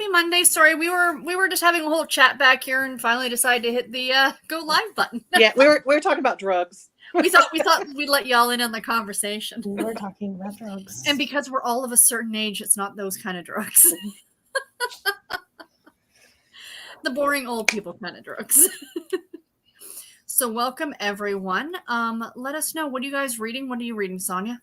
happy Monday. Sorry, we were just having a whole chat back here and finally decided to hit the go live button. Yeah, we were talking about drugs. we thought we'd let y'all in on the conversation. We were talking about drugs. And because we're all of a certain age, it's not those kind of drugs. The boring old people kind of drugs. So welcome everyone. Let us know, what are you guys reading? What are you reading, Sonia?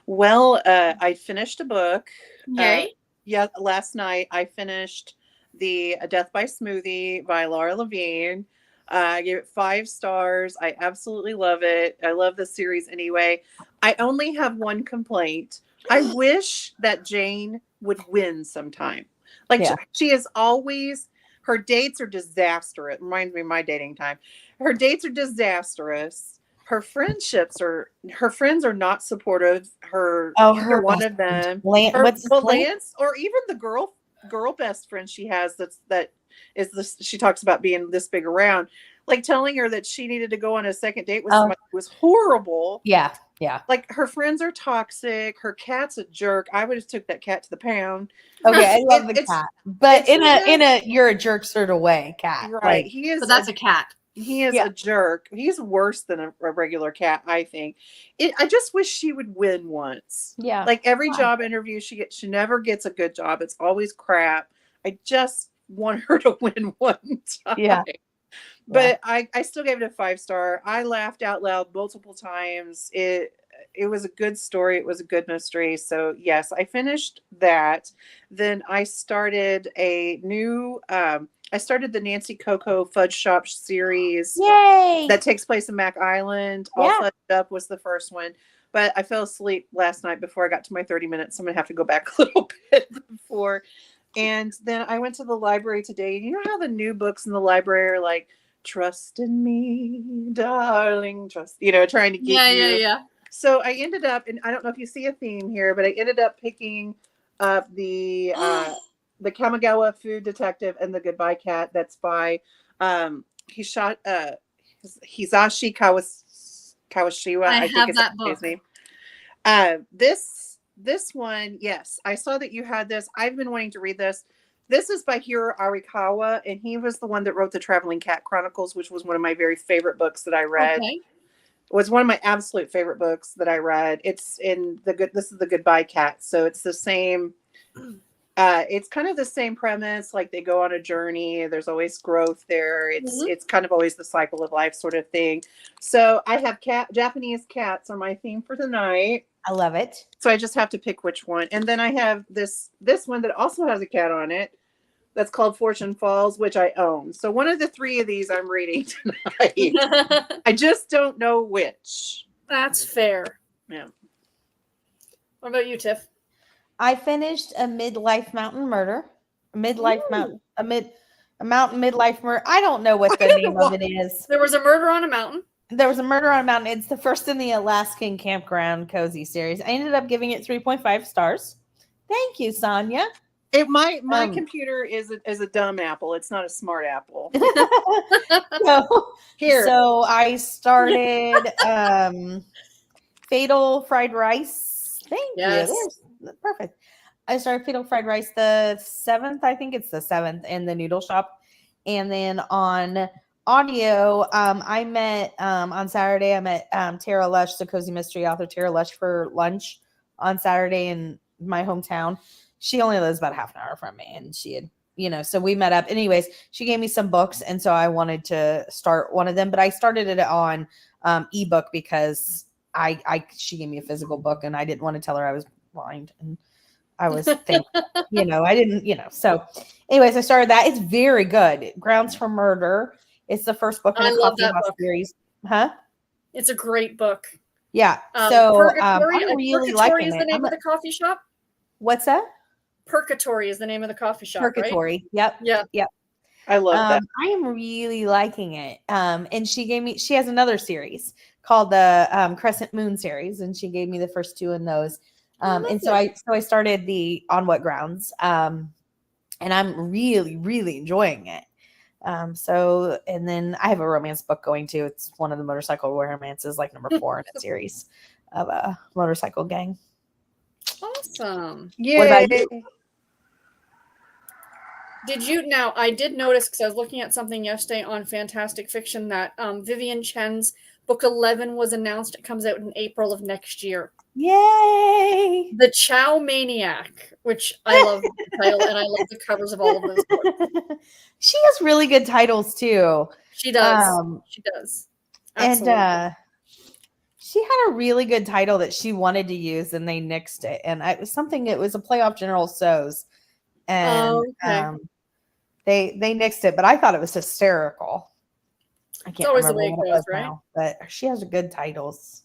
Well, I finished a book. Yay. Yeah, last night I finished the Death by Smoothie by Laura Levine. I gave it 5 stars. I absolutely love it. I love the series anyway. I only have one complaint. I wish that Jane would win sometime. Like, Yeah. she is always, her dates are disastrous. It reminds me of my dating time. Her dates are disastrous. Her friends are not supportive. Either one of them. Lance, Lance, or even the girl best friend she has she talks about being this big around, like telling her that she needed to go on a second date with somebody who was horrible. Yeah. Like, her friends are toxic. Her cat's a jerk. I would have took that cat to the pound. Okay, I love the cat, but in a you're a jerk sort of way, cat. Right? Like, He is. But that's a cat. He is a jerk. He's worse than a regular cat, I think. I just wish she would win once. Yeah. Like, every job interview she gets, she never gets a good job. It's always crap. I just want her to win one time. Yeah. But I still gave it a 5-star. I laughed out loud multiple times. It was a good story. It was a good mystery. So yes, I finished that. Then I started a new I started the Nancy Coco Fudge Shop series. Yay! That takes place in Mack Island. All Fudged Up was the first one. But I fell asleep last night before I got to my 30 minutes. So I'm going to have to go back a little bit before. And then I went to the library today. You know how the new books in the library are like, trust in me, darling, trust, trying to get you. Yeah. So I ended up, and I don't know if you see a theme here, but I ended up picking up the Kamigawa Food Detective and the Goodbye Cat. That's by Hisashi Kawashiwa. I have that book. His name. This one, yes, I saw that you had this. I've been wanting to read this. This is by Hiro Arikawa, and he was the one that wrote the Traveling Cat Chronicles, which was one of my very favorite books that I read. Okay. It was one of my absolute favorite books that I read. It's in this is the Goodbye Cat. So it's the same, it's kind of the same premise. Like, they go on a journey. There's always growth there. It's kind of always the cycle of life sort of thing. So I have Japanese cats on my theme for tonight. I love it. So I just have to pick which one. And then I have this one that also has a cat on it. That's called Fortune Falls, which I own. So one of the 3 of these I'm reading tonight. I just don't know which. That's fair. Yeah. What about you, Tiff? I finished a Midlife Mountain Murder. A mountain midlife murder. I don't know what the name of it is. There was a murder on a mountain. There was a murder on a mountain. It's the first in the Alaskan Campground Cozy series. I ended up giving it 3.5 stars. Thank you, Sonia. My computer is a dumb apple. It's not a smart apple. So I started Fatal Fried Rice. Thank you. There's, perfect. I started Fatal Fried Rice the 7th. I think it's the 7th in the Noodle Shop. And then on audio, I met on Saturday, I met Tara Lush, the cozy mystery author Tara Lush, for lunch on Saturday in my hometown. She only lives about half an hour from me, and she had, so we met up. Anyways, she gave me some books, and so I wanted to start one of them, but I started it on ebook because she gave me a physical book, and I didn't want to tell her I was blind, and I was thinking, I didn't, so anyways, I started that. It's very good. Grounds for Murder. It's the first book in the Coffee House series. Huh? It's a great book. Yeah. So I'm really liking is the name of the coffee shop. What's that? Purgatory is the name of the coffee shop. Purgatory. Right? Yep. Yeah. I love that. I am really liking it. And she has another series called the Crescent Moon series, and she gave me the first 2 in those. And so I started the On What Grounds. And I'm really, really enjoying it. And then I have a romance book going too. It's one of the motorcycle romances, like number 4 in a series of a motorcycle gang. Awesome. Yay. What about you? Did you now? I did notice because I was looking at something yesterday on Fantastic Fiction that Vivian Chen's book 11 was announced. It comes out in April of next year. Yay! The Chow Maniac, which I love the title and I love the covers of all of those books. She has really good titles too. She does. She does. Absolutely. And she had a really good title that she wanted to use, and they nixed it. And it was something. It was a play off General So's, and they nixed it. But I thought it was hysterical. I can't always the remember way it what goes, right? now, but she has good titles.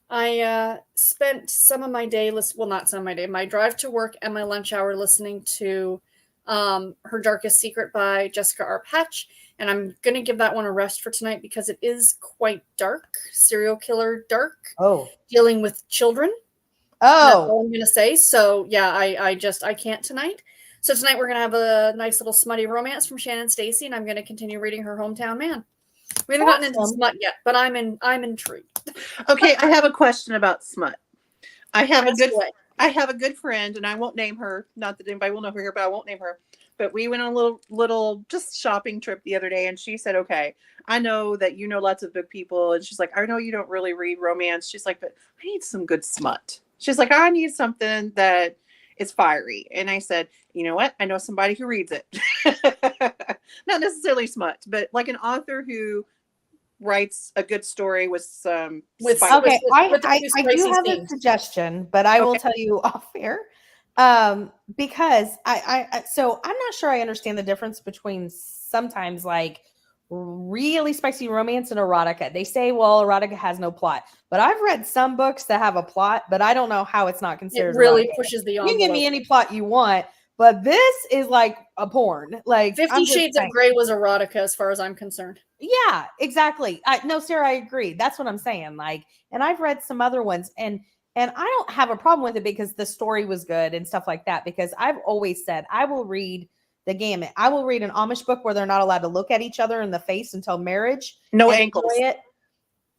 I spent some of my day, not some of my day, my drive to work and my lunch hour listening to Her Darkest Secret by Jessica R. Patch. And I'm going to give that one a rest for tonight because it is quite dark, serial killer dark. Oh. Dealing with children. That's all I'm going to say. So, yeah, I can't tonight. So tonight we're going to have a nice little smutty romance from Shannon Stacy, and I'm going to continue reading Her Hometown Man. We haven't gotten into smut yet, but I'm intrigued. Okay, I have a question about smut. I have That's a good friend, and I won't name her. Not that anybody will know her here, but I won't name her. But we went on a little just shopping trip the other day, and she said, "Okay, I know that you know lots of book people," and she's like, "I know you don't really read romance." She's like, "But I need some good smut." She's like, "I need something that is fiery," and I said, "You know what? I know somebody who reads it. Not necessarily smut, but like an author who writes a good story with some spice." Okay, I do have themes. a suggestion, but I will tell you off air. Because so I'm not sure I understand the difference between sometimes like really spicy romance and erotica. They say, well, erotica has no plot, but I've read some books that have a plot, but I don't know how it's not considered. It really erotica. pushes the You envelope. can give me any plot you want, but this is like a porn. Like 50 Shades of Grey was erotica as far as I'm concerned. Yeah, exactly. No, Sarah, I agree. That's what I'm saying. Like, and I've read some other ones, and I don't have a problem with it because the story was good and stuff like that. Because I've always said I will read the gamut. I will read an Amish book where they're not allowed to look at each other in the face until marriage. No ankles. It.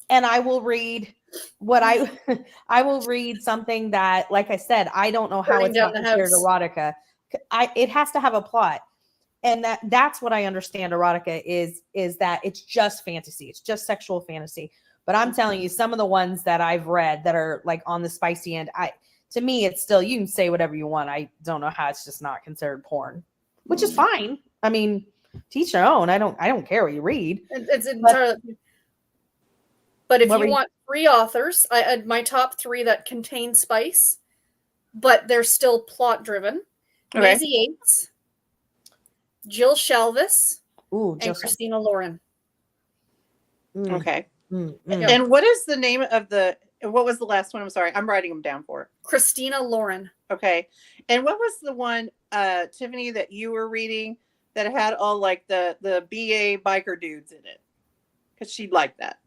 And I will read what I will read something that, like I said, I don't know how it's not considered erotica. It has to have a plot. And that's what I understand erotica is that it's just fantasy. It's just sexual fantasy. But I'm telling you, some of the ones that I've read that are like on the spicy end, to me, it's still, you can say whatever you want. I don't know how it's just not considered porn, which is fine. I mean, teach your own. I don't care what you read. It's entirely. But if you want 3 authors, my top 3 that contain spice, but they're still plot driven. Okay. Maisie Yates, Jill Shalvis, and Christina Lauren. Okay. And what is the name of what was the last one? I'm sorry. I'm writing them down for Christina Lauren. Okay. And what was the one, Tiffany, that you were reading that had all like the BA biker dudes in it? Because she'd like that.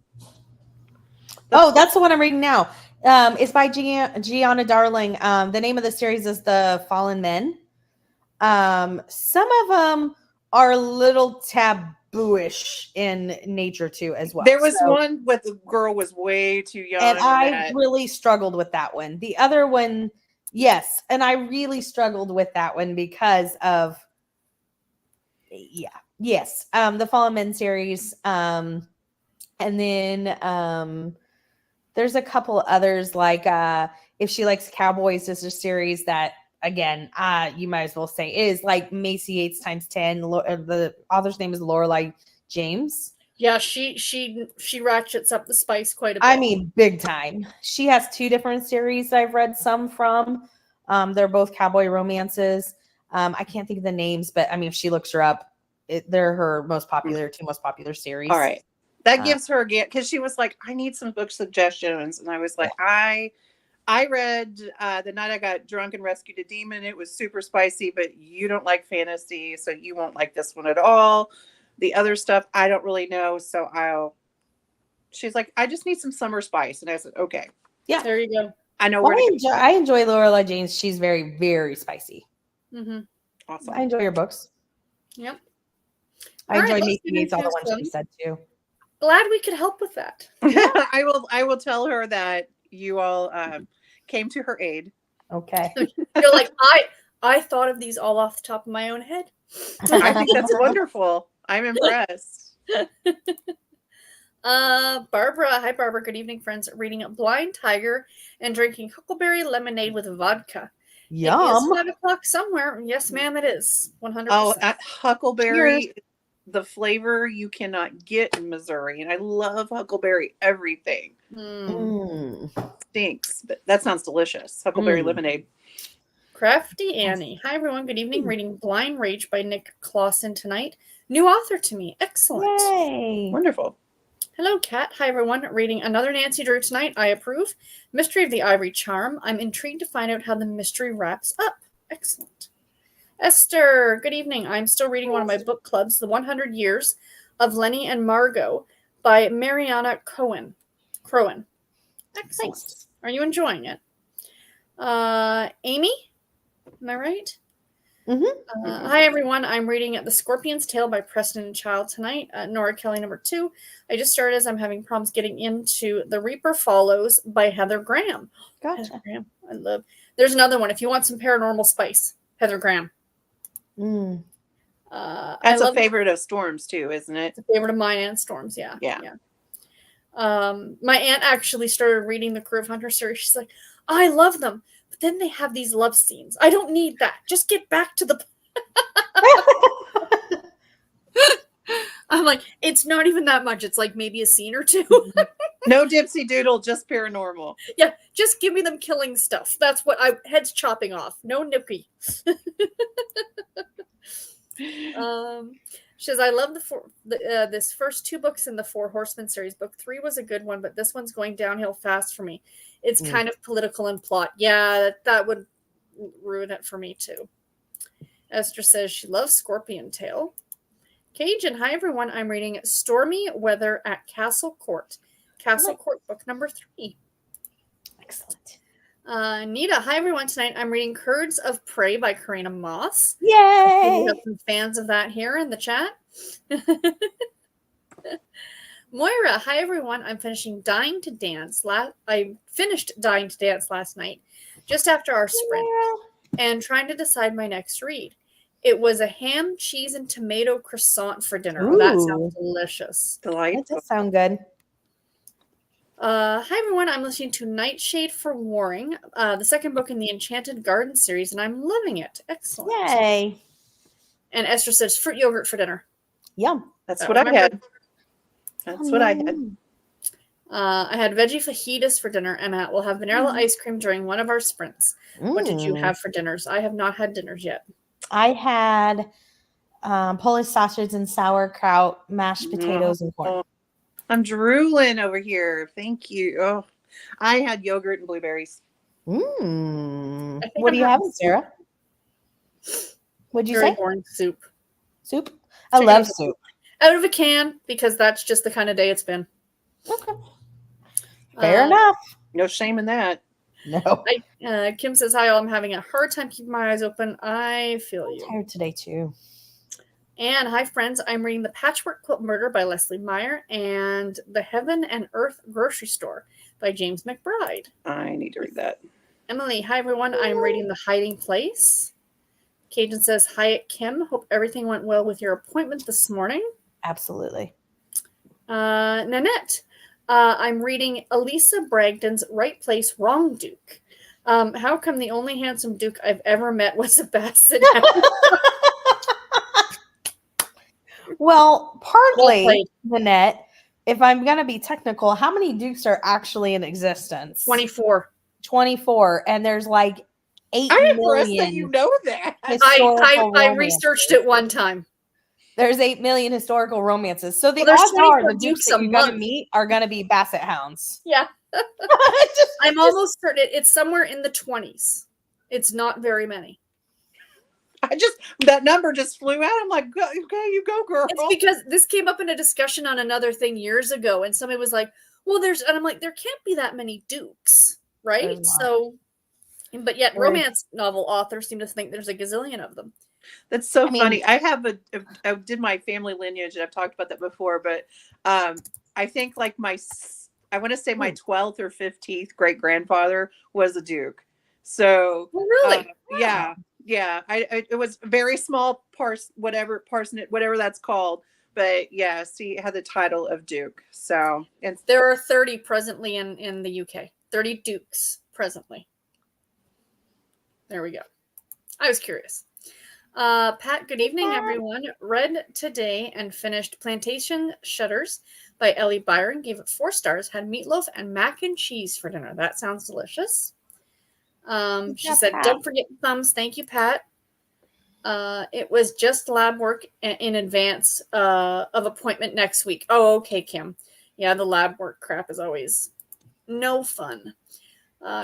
That's the one I'm reading now. It's by Gianna Darling. The name of the series is The Fallen Men. Some of them are a little tabooish in nature too, as well. There was one where the girl was way too young, and I really struggled with that one. The other one, yes, and I really struggled with that one because of the Fallen Men series, and then there's a couple others like If She Likes Cowboys is a series that, again, you might as well say is like Maisie Yates times 10. The author's name is Lorelei James. Yeah, she ratchets up the spice quite a bit. I mean, big time. She has 2 different series I've read some from. They're both cowboy romances. I can't think of the names, but I mean, if she looks her up, they're her 2 most popular series. All right. That gives her again, because she was like, I need some book suggestions. And I was like, I read The Night I Got Drunk and Rescued a Demon. It was super spicy, but you don't like fantasy, so you won't like this one at all. The other stuff, I don't really know. So she's like, I just need some summer spice. And I said, okay. Yeah. There you go. I know where to go. I enjoy Lorelei James. She's very, very spicy. Mm-hmm. Awesome. I enjoy your books. Yep. I enjoy Maisie Yates, all the ones she said too. Glad we could help with that. I will tell her that you all came to her aid. Okay. You're like, I thought of these all off the top of my own head. I think that's wonderful. I'm impressed. Barbara. Hi, Barbara. Good evening, friends. Reading Blind Tiger and drinking huckleberry lemonade with vodka. It is Yum. 5 o'clock somewhere. Yes, ma'am, it is. 100%. Oh, huckleberry, the flavor you cannot get in Missouri. And I love huckleberry everything. Stinks, but that sounds delicious. Huckleberry lemonade. Crafty Annie. Hi, everyone. Good evening. Reading Blind Rage by Nick Clausen tonight. New author to me. Excellent. Yay. Wonderful. Hello, Kat. Hi, everyone. Reading another Nancy Drew tonight. I approve. Mystery of the Ivory Charm. I'm intrigued to find out how the mystery wraps up. Excellent. Esther. Good evening. I'm still reading one of my book clubs, The 100 Years of Lenny and Margot by Mariana Crowan. Excellent. Thanks. Are you enjoying it? Amy? Am I right? Hi, everyone. I'm reading The Scorpion's Tale by Preston and Child tonight. Nora Kelly, number 2. I just started as I'm having problems getting into The Reaper Follows by Heather Graham. Gotcha. Heather Graham. I love. There's another one. If you want some paranormal spice, Heather Graham. That's a favorite of Storm's too, isn't it? It's a favorite of mine and Storm's. Yeah. Yeah. My aunt actually started reading the Crew of Hunter series. She's like, I love them. But then they have these love scenes. I don't need that. Just get back to the. I'm like, it's not even that much. It's like maybe a scene or two. No dipsy doodle, just paranormal. Yeah, just give me them killing stuff. That's what heads chopping off. No nippy. She says, I love this first 2 books in the Four Horsemen series. Book 3 was a good one, but this one's going downhill fast for me. It's kind of political in plot. Yeah, that would ruin it for me too. Esther says she loves Scorpion Tale. Cajun, hi everyone. I'm reading Stormy Weather at Castle Court. Castle Court, book number 3. Excellent. Nita, hi everyone. Tonight I'm reading Curds of Prey by Karina Moss. Yay! We have some fans of that here in the chat. Moira, hi everyone. I'm finishing Dying to Dance. I finished Dying to Dance last night, just after our sprint, and trying to decide my next read. It was a ham, cheese, and tomato croissant for dinner. Oh, that sounds delicious. Delightful. That does sound good. Hi everyone. I'm listening to Nightshade for Warring, the second book in the Enchanted Garden series, and I'm loving it. Excellent. Yay! And Esther says fruit yogurt for dinner. Yum. That's what I had. That's what I had. I had veggie fajitas for dinner, and we'll have vanilla ice cream during one of our sprints. What did you have for dinners? I have not had dinners yet. I had Polish sausage and sauerkraut, mashed potatoes, and corn. I'm drooling over here. Thank you. Oh, I had yogurt and blueberries. What do you have, Sarah? What'd you say? Boring soup. Soup? I love soup. Out of a can, because that's just the kind of day it's been. Okay. Fair enough. No shame in that. No. Kim says, hi, I'm having a hard time keeping my eyes open. I feel you. I'm tired today, too. And hi, friends. I'm reading The Patchwork Quilt Murder by Leslie Meyer and The Heaven and Earth Grocery Store by James McBride. I need to read that. Emily, hi, everyone. I'm reading The Hiding Place. Cajun says, hi, Kim. Hope everything went well with your appointment this morning. Absolutely. Nanette, I'm reading Elisa Bragdon's Right Place, Wrong Duke. How come the only handsome Duke I've ever met was a Basset Hound? Well, partly, Nanette, if I'm going to be technical, how many Dukes are actually in existence? 24. 24. And there's like 8 I'm million. impressed that you know that. I researched it one time. There's 8 million historical romances. So the odds are the Dukes that you're going to meet are going to be Basset Hounds. Yeah. I'm almost certain it's somewhere in the 20s. It's not very many. That number just flew out. I'm like, okay, you go, girl. It's because this came up in a discussion on another thing years ago, and somebody was like, well, and I'm like, there can't be that many Dukes, right? So, but yet romance novel authors seem to think there's a gazillion of them. That's so funny. I did my family lineage, and I've talked about that before, but I think like I want to say my 12th or 15th great grandfather was a Duke. So really? Yeah. Yeah, it was very small parsonage, whatever that's called. But yes, he had the title of Duke. So, and There are 30 presently in the UK. 30 dukes presently. There we go. I was curious. Pat, good evening, everyone. Read today and finished Plantation Shutters by Ellie Byron. Gave it 4 stars. Had meatloaf and mac and cheese for dinner. That sounds delicious. She said, Pat. don't forget thumbs. Thank you, Pat. It was just lab work in advance of appointment next week. Oh, okay, Kim. Yeah, the lab work crap is always no fun.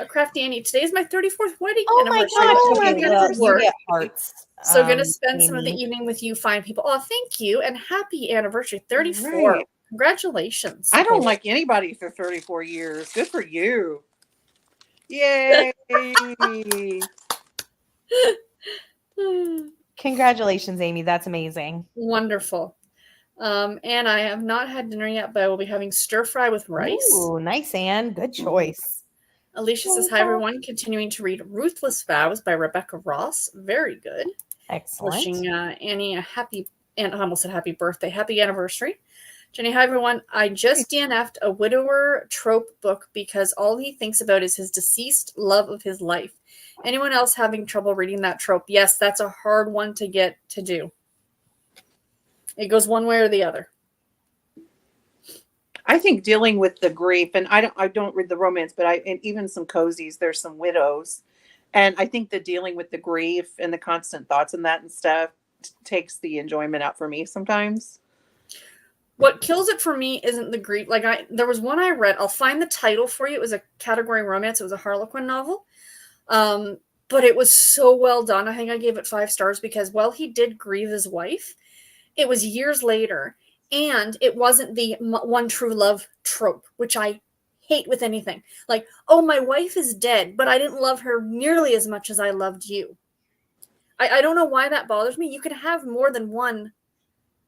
Crafty Annie, today's my 34th wedding Oh my anniversary. god! Happy You anniversary. get hearts. So going to spend some of the Amy. evening with you fine people. Oh, thank you. And happy anniversary. 34. Right. Congratulations. I don't like anybody for 34 years. Good for you. Yay. Congratulations, Amy. That's amazing. Wonderful. And I have not had dinner yet, but I will be having stir fry with rice. Ooh, nice, Anne. Good choice. Alicia says, hi, everyone. Continuing to read Ruthless Vows by Rebecca Ross. Very good. Excellent. Wishing Annie a happy, and I almost said happy birthday, happy anniversary. Jenny, hi, everyone. I just DNF'd a widower trope book because all he thinks about is his deceased love of his life. Anyone else having trouble reading that trope? Yes, that's a hard one to get to do. It goes one way or the other. I think dealing with the grief, and I don't read the romance, but and even some cozies, there's some widows. And I think the dealing with the grief and the constant thoughts and that and stuff takes the enjoyment out for me sometimes. What kills it for me isn't the grief. There was one I read. I'll find the title for you. It was a category romance. It was a Harlequin novel. But it was so well done. I think I gave it 5 stars because while he did grieve his wife, it was years later. And it wasn't the one true love trope, which I hate with anything. Like, oh, my wife is dead, but I didn't love her nearly as much as I loved you. I don't know why that bothers me. You can have more than one.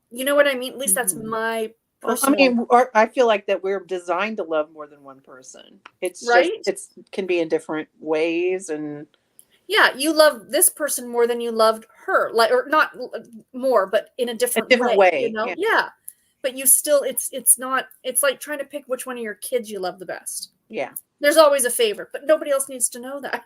You know what I mean? At least that's my personal. I feel like that we're designed to love more than one person. It's right. It can be in different ways, and yeah, you love this person more than you loved her, or not more, but in a different way. You know? Yeah. But you still, it's not. It's like trying to pick which one of your kids you love the best. Yeah. There's always a favorite, but nobody else needs to know that.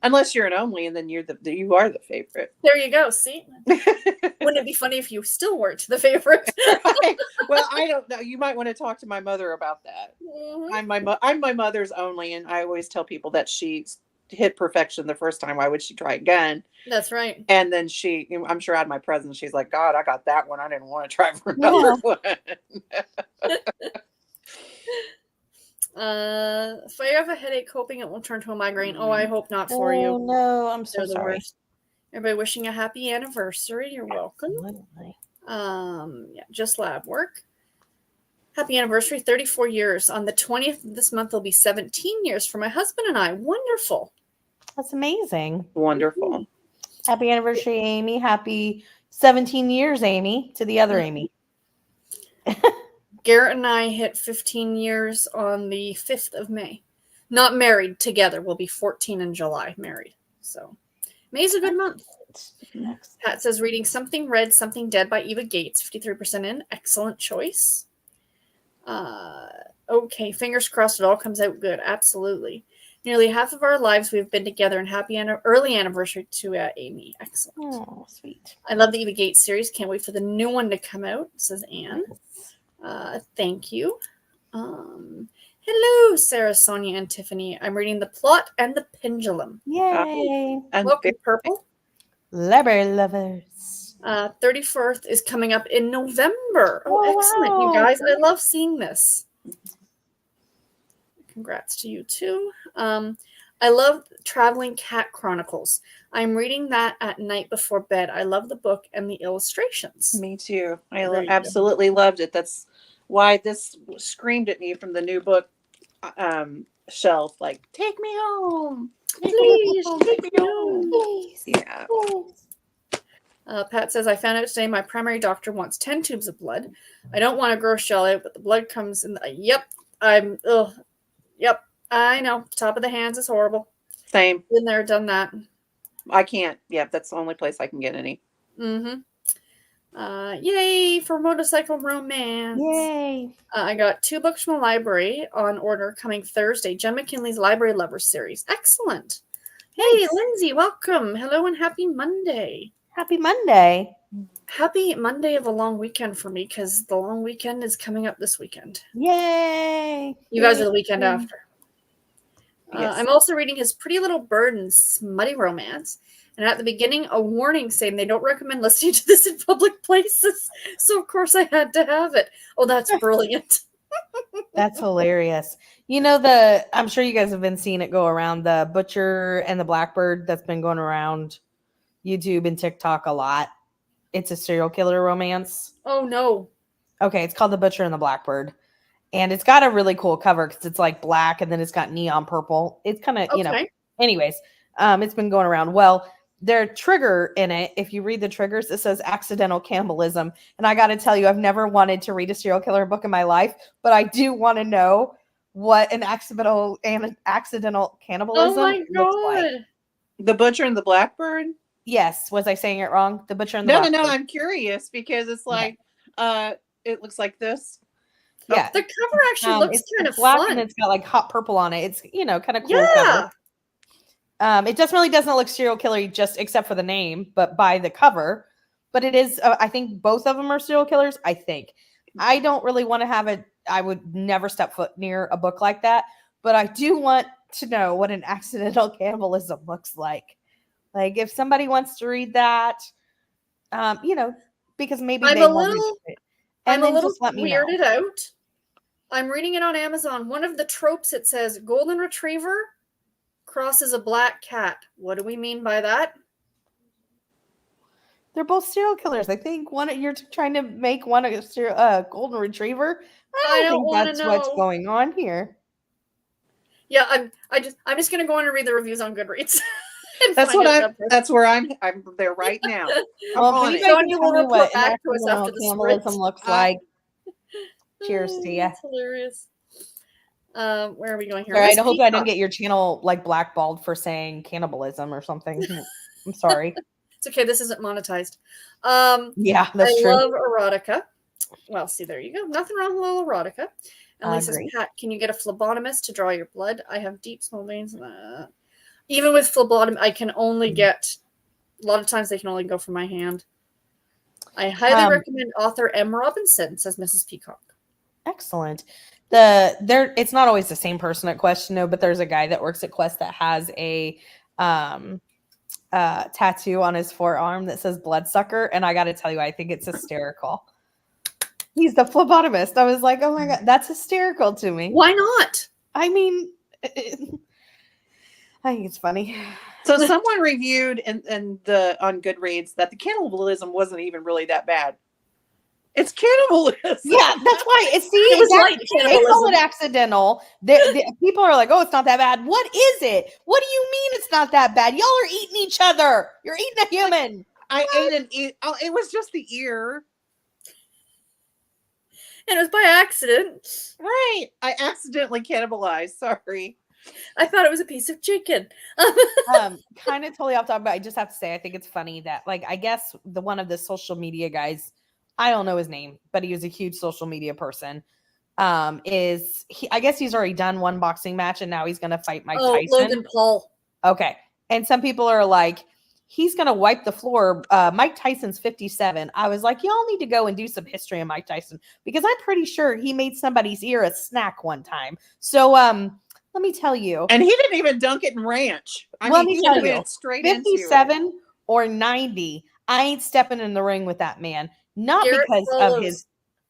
Unless you're an only, and then you are the favorite. There you go. See, wouldn't it be funny if you still weren't the favorite? Right. Well, I don't know. You might want to talk to my mother about that. Mm-hmm. I'm my mother's only, and I always tell people that she hit perfection the first time. Why would she try again? That's right. And then I'm sure at my presence, she's like, God, I got that one. I didn't want to try for another one. If I have a headache, hoping it won't turn to a migraine. Oh, I hope not for you. Oh no, I'm so sorry. Worst. Everybody wishing a happy anniversary. You're welcome. Yeah, just lab work. Happy anniversary, 34 years. On the 20th of this month, will be 17 years for my husband and I. Wonderful. That's amazing. Wonderful. Happy anniversary, Amy. Happy 17 years, Amy, to the other Amy. Garrett and I hit 15 years on the 5th of May. Not married together. We'll be 14 in July, married. So May's a good month. Pat says, reading Something Red, Something Dead by Eva Gates. 53% in. Excellent choice. Okay, fingers crossed it all comes out good. Absolutely. Nearly half of our lives we've been together, and happy early anniversary to Amy. Excellent. Oh, sweet. I love the Eva Gates series. Can't wait for the new one to come out, says Anne. Thank you. Hello, Sarah, Sonia, and Tiffany. I'm reading The Plot and the Pendulum. Yay. Welcome, Purple. Lover lovers. 34th is coming up in November. Oh, excellent, wow. You guys. I love seeing this. Congrats to you, too. I love Traveling Cat Chronicles. I'm reading that at night before bed. I love the book and the illustrations. Me too. I absolutely loved it. That's why this screamed at me from the new book shelf. Like, take me home. Please, take me home. Please. Yeah. Pat says, I found out today my primary doctor wants 10 tubes of blood. I don't want to gross shell out, but the blood comes in. Yep. Yep. I know. Top of the hands is horrible. Same. Been there, done that. I can't. Yeah, that's the only place I can get any. Mm-hmm. Yay for motorcycle romance. Yay. I got 2 books from the library on order coming Thursday. Jen McKinley's Library Lovers series. Excellent. Hey, Nice. Lindsay, welcome. Hello and happy Monday. Happy Monday. Happy Monday of a long weekend for me because the long weekend is coming up this weekend. Yay. You guys are the weekend Yay. after. Yes. I'm also reading his Pretty Little Bird and Smutty Romance. And at the beginning, a warning saying they don't recommend listening to this in public places. So, of course, I had to have it. Oh, that's brilliant. That's hilarious. I'm sure you guys have been seeing it go around, the Butcher and the Blackbird that's been going around YouTube and TikTok a lot. It's a serial killer romance. Oh, no. Okay, it's called The Butcher and the Blackbird. And it's got a really cool cover because it's like black and then it's got neon purple. It's kind of, Okay. anyways, it's been going around. Well, their trigger in it, if you read the triggers, it says accidental cannibalism. And I got to tell you, I've never wanted to read a serial killer book in my life, but I do want to know what an accidental cannibalism Oh, my looks like. God. The Butcher and the Blackbird. Yes. Was I saying it wrong? The Butcher and the No, Blackbird. no. I'm curious because it's like, it looks like this. Yeah. The cover actually looks it's kind of black fun. and it's got like hot purple on it. It's, kind of cool Yeah. cover. It doesn't look serial killer just except for the name, but by the cover. But it is, I think both of them are serial killers. I think. I don't really want to have I would never step foot near a book like that. But I do want to know what an accidental cannibalism looks like. Like if somebody wants to read that, because maybe I'm they a won't little- read it. I'm And a then little just let me know. weirded out. I'm reading it on Amazon. One of the tropes, it says golden retriever crosses a black cat. What do we mean by that? They're both serial killers. I think you're trying to make one a golden retriever. I don't think wanna that's what's know. going on here. Yeah, I'm just gonna go on and read the reviews on Goodreads. and That's find what out I'm. that- That's where I'm there right now. I'm Well, on if it. anybody Sonia can will tell me report what an back to us after accidental the cannibalism sprint. looks like. Cheers to ya. That's hilarious. Where are we going here? All right, Miss I hope I don't Peacock. get your channel like blackballed for saying cannibalism or something. I'm sorry. It's okay. This isn't monetized. Yeah, that's I true. love erotica. Well, see, there you go. Nothing wrong with a little erotica. And Lee says, Agree. Pat, can you get a phlebotomist to draw your blood? I have deep small veins. Even with phlebotomy, I can only get, a lot of times they can only go from my hand. I highly recommend author M. Robinson, says Mrs. Peacock. Excellent. It's not always the same person at Quest, but there's a guy that works at Quest that has a tattoo on his forearm that says bloodsucker, and I got to tell you, I think it's hysterical. He's the phlebotomist. I was like, oh my god, that's hysterical to me. Why not? I mean, I think it's funny. So someone reviewed on Goodreads that the cannibalism wasn't even really that bad. It's cannibalism. Yeah, that's why. It was was like they call cannibalism. it accidental. People are like, "Oh, it's not that bad." What is it? What do you mean it's not that bad? Y'all are eating each other. You're eating a human. I ate an ear. Oh, it was just the ear. And it was by accident. Right. I accidentally cannibalized. Sorry. I thought it was a piece of chicken. Kind of totally off topic, but I just have to say, I think it's funny that, like, I guess one of the social media guys, I don't know his name, but he was a huge social media person. I guess he's already done one boxing match and now he's going to fight Mike Tyson. Logan Paul. Okay. And some people are like, he's going to wipe the floor. Mike Tyson's 57. I was like, y'all need to go and do some history on Mike Tyson because I'm pretty sure he made somebody's ear a snack one time. So, let me tell you. And he didn't even dunk it in ranch. Let me tell you, went straight into it. 57 or 90, I ain't stepping in the ring with that man. Not Garrett because follows. of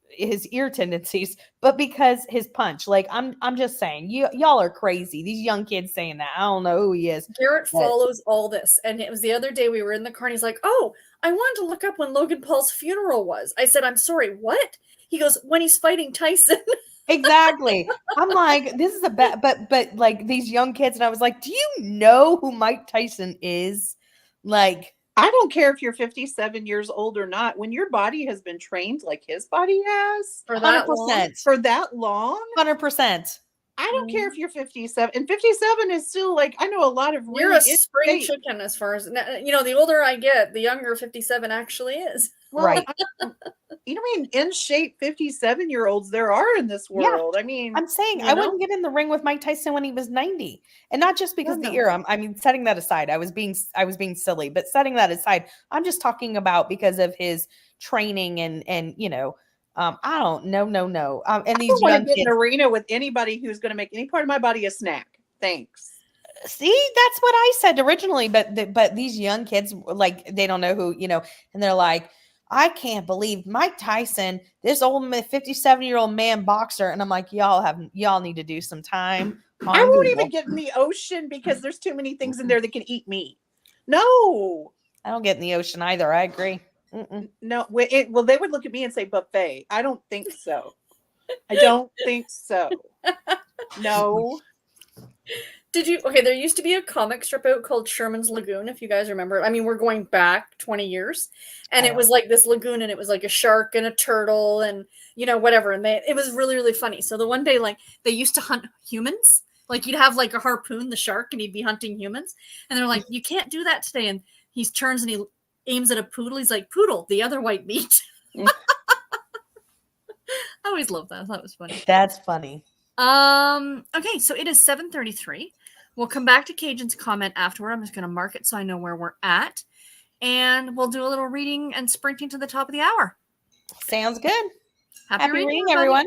his ear tendencies, but because his punch. Like I'm just saying, y'all are crazy. These young kids saying that. I don't know who he is. Garrett But- follows all this. And it was the other day we were in the car and he's like, oh, I wanted to look up when Logan Paul's funeral was. I said, I'm sorry, what? He goes, when he's fighting Tyson. Exactly. I'm like, this is a bad, but like these young kids, and I was like, do you know who Mike Tyson is? Like, I don't care if you're 57 years old or not. When your body has been trained like his body has For that 100%. for that long, 100%. I don't care if you're 57, and 57 is still like, I know a lot of You're really a spring chicken as far as, the older I get, the younger 57 actually is. well, Right. you know, I mean, in shape 57-year-olds there are in this Yeah. world. I mean, I'm saying you I know? wouldn't get in the ring with Mike Tyson when he was 90. And not just because of the No. era. I mean, setting that aside, I was being silly, but setting that aside, I'm just talking about because of his training and I don't no. And I these don't want to young get in kids. an arena with anybody who's going to make any part of my body a snack. Thanks. See, that's what I said originally, but these young kids, like, they don't know who, and they're like, I can't believe Mike Tyson, this old 57-year-old man boxer, and I'm like, y'all need to do some time on I won't Google. even get in the ocean because there's too many things in there that can eat me. No, I don't get in the ocean either. I agree. no. Well, they would look at me and say buffet. I don't think so. I don't think so. No. Okay, there used to be a comic strip out called Sherman's Lagoon, if you guys remember. I mean, we're going back 20 years. And it was like this lagoon, and it was like a shark and a turtle and, whatever. And it was really, really funny. So the one day, like, they used to hunt humans. Like, you'd have like a harpoon, the shark, and he'd be hunting humans. And they're like, you can't do that today. And he turns and he aims at a poodle. He's like, poodle, the other white meat. I always loved that. I thought it was funny. That's funny. Okay, so it is 7:33. We'll come back to Cajun's comment afterward. I'm just going to mark it so I know where we're at. And we'll do a little reading and sprinting to the top of the hour. Sounds good. Happy reading, everybody. everyone.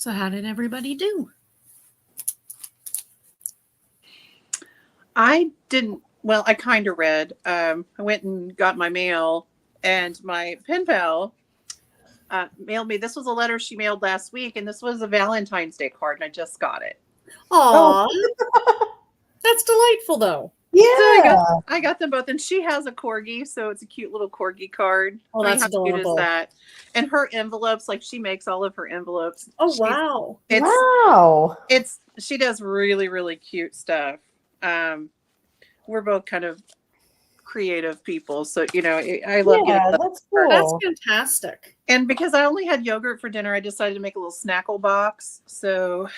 So how did everybody do? I didn't. Well, I kind of read. I went and got my mail, and my pen pal mailed me. This was a letter she mailed last week, and this was a Valentine's Day card, and I just got it. Aw, that's delightful, though. Yeah. I got them both, and she has a corgi, so it's a cute little corgi card. Oh, I mean, that's how cute adorable. is that? And her envelopes, like she makes all of her envelopes. Oh, She's- wow. Wow. She does really, really cute stuff. We're both kind of creative people, so I love Yeah, getting. that's cool. That's fantastic. And because I only had yogurt for dinner, I decided to make a little snackle box. So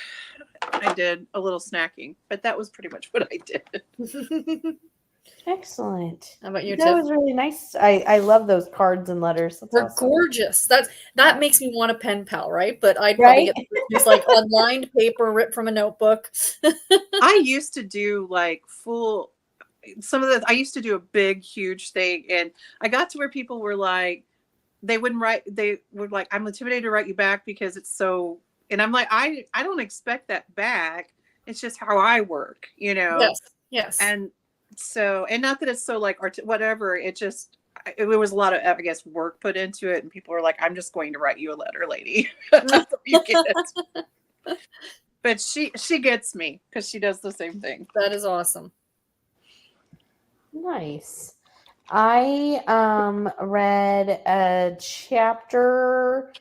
I did a little snacking, but that was pretty much what I did. Excellent. How about you, That Tiff? was really nice. I love those cards and letters. That's They're awesome. gorgeous. That makes me want a pen pal, right? But I'd Right? probably get these like on lined paper ripped from a notebook. I used to do like I used to do a big, huge thing. And I got to where people were like, they were like, I'm intimidated to write you back because it's so, and I'm like, I don't expect that back. It's just how I work, Yes. And so, and not that it's so like whatever, it was a lot of, I guess, work put into it, and people were like, I'm just going to write you a letter, lady. That's what you get. But she gets me because she does the same thing. That is awesome. Nice. I read a chapter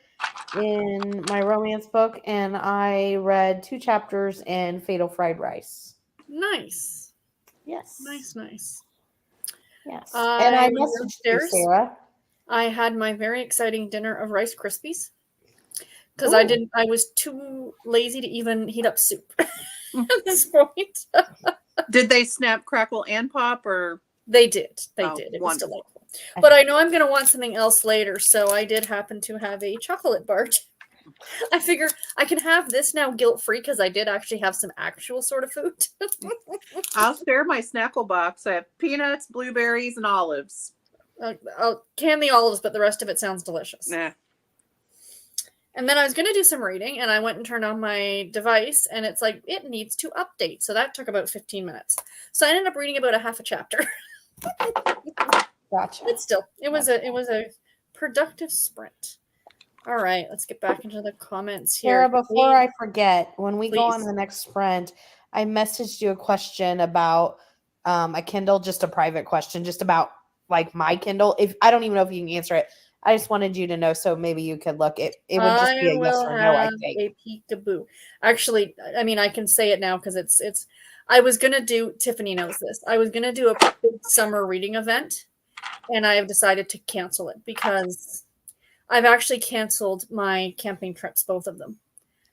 in my romance book, and I read 2 chapters in Fatal Fried Rice. Nice. Yes. Nice. Yes. And I I went messaged you, downstairs. Sarah. I had my very exciting dinner of Rice Krispies because Ooh. I was too lazy to even heat up soup at this point. Did they snap, crackle, and pop, or They did. Oh, It was wonderful. delightful. But I know I'm going to want something else later, so I did happen to have a chocolate bar. I figure I can have this now guilt-free because I did actually have some actual sort of food. I'll share my snackle box. I have peanuts, blueberries, and olives. I'll can the olives, but the rest of it sounds delicious. Nah. And then I was going to do some reading, and I went and turned on my device, and it's like, it needs to update. So that took about 15 minutes. So I ended up reading about a half a chapter. Gotcha. But still, it was a productive sprint. All right, let's get back into the comments here. Sarah, before I forget, when we go on Please. the next sprint, I messaged you a question about a Kindle, just a private question, just about like my Kindle. If I don't even know if you can answer it, I just wanted you to know, so maybe you could look. It would just be a yes or no, I think. A peekaboo. Actually, I mean, I can say it now because it's. I was gonna do. Tiffany knows this. I was gonna do a big summer reading event, and I have decided to cancel it because I've actually canceled my camping trips, both of them,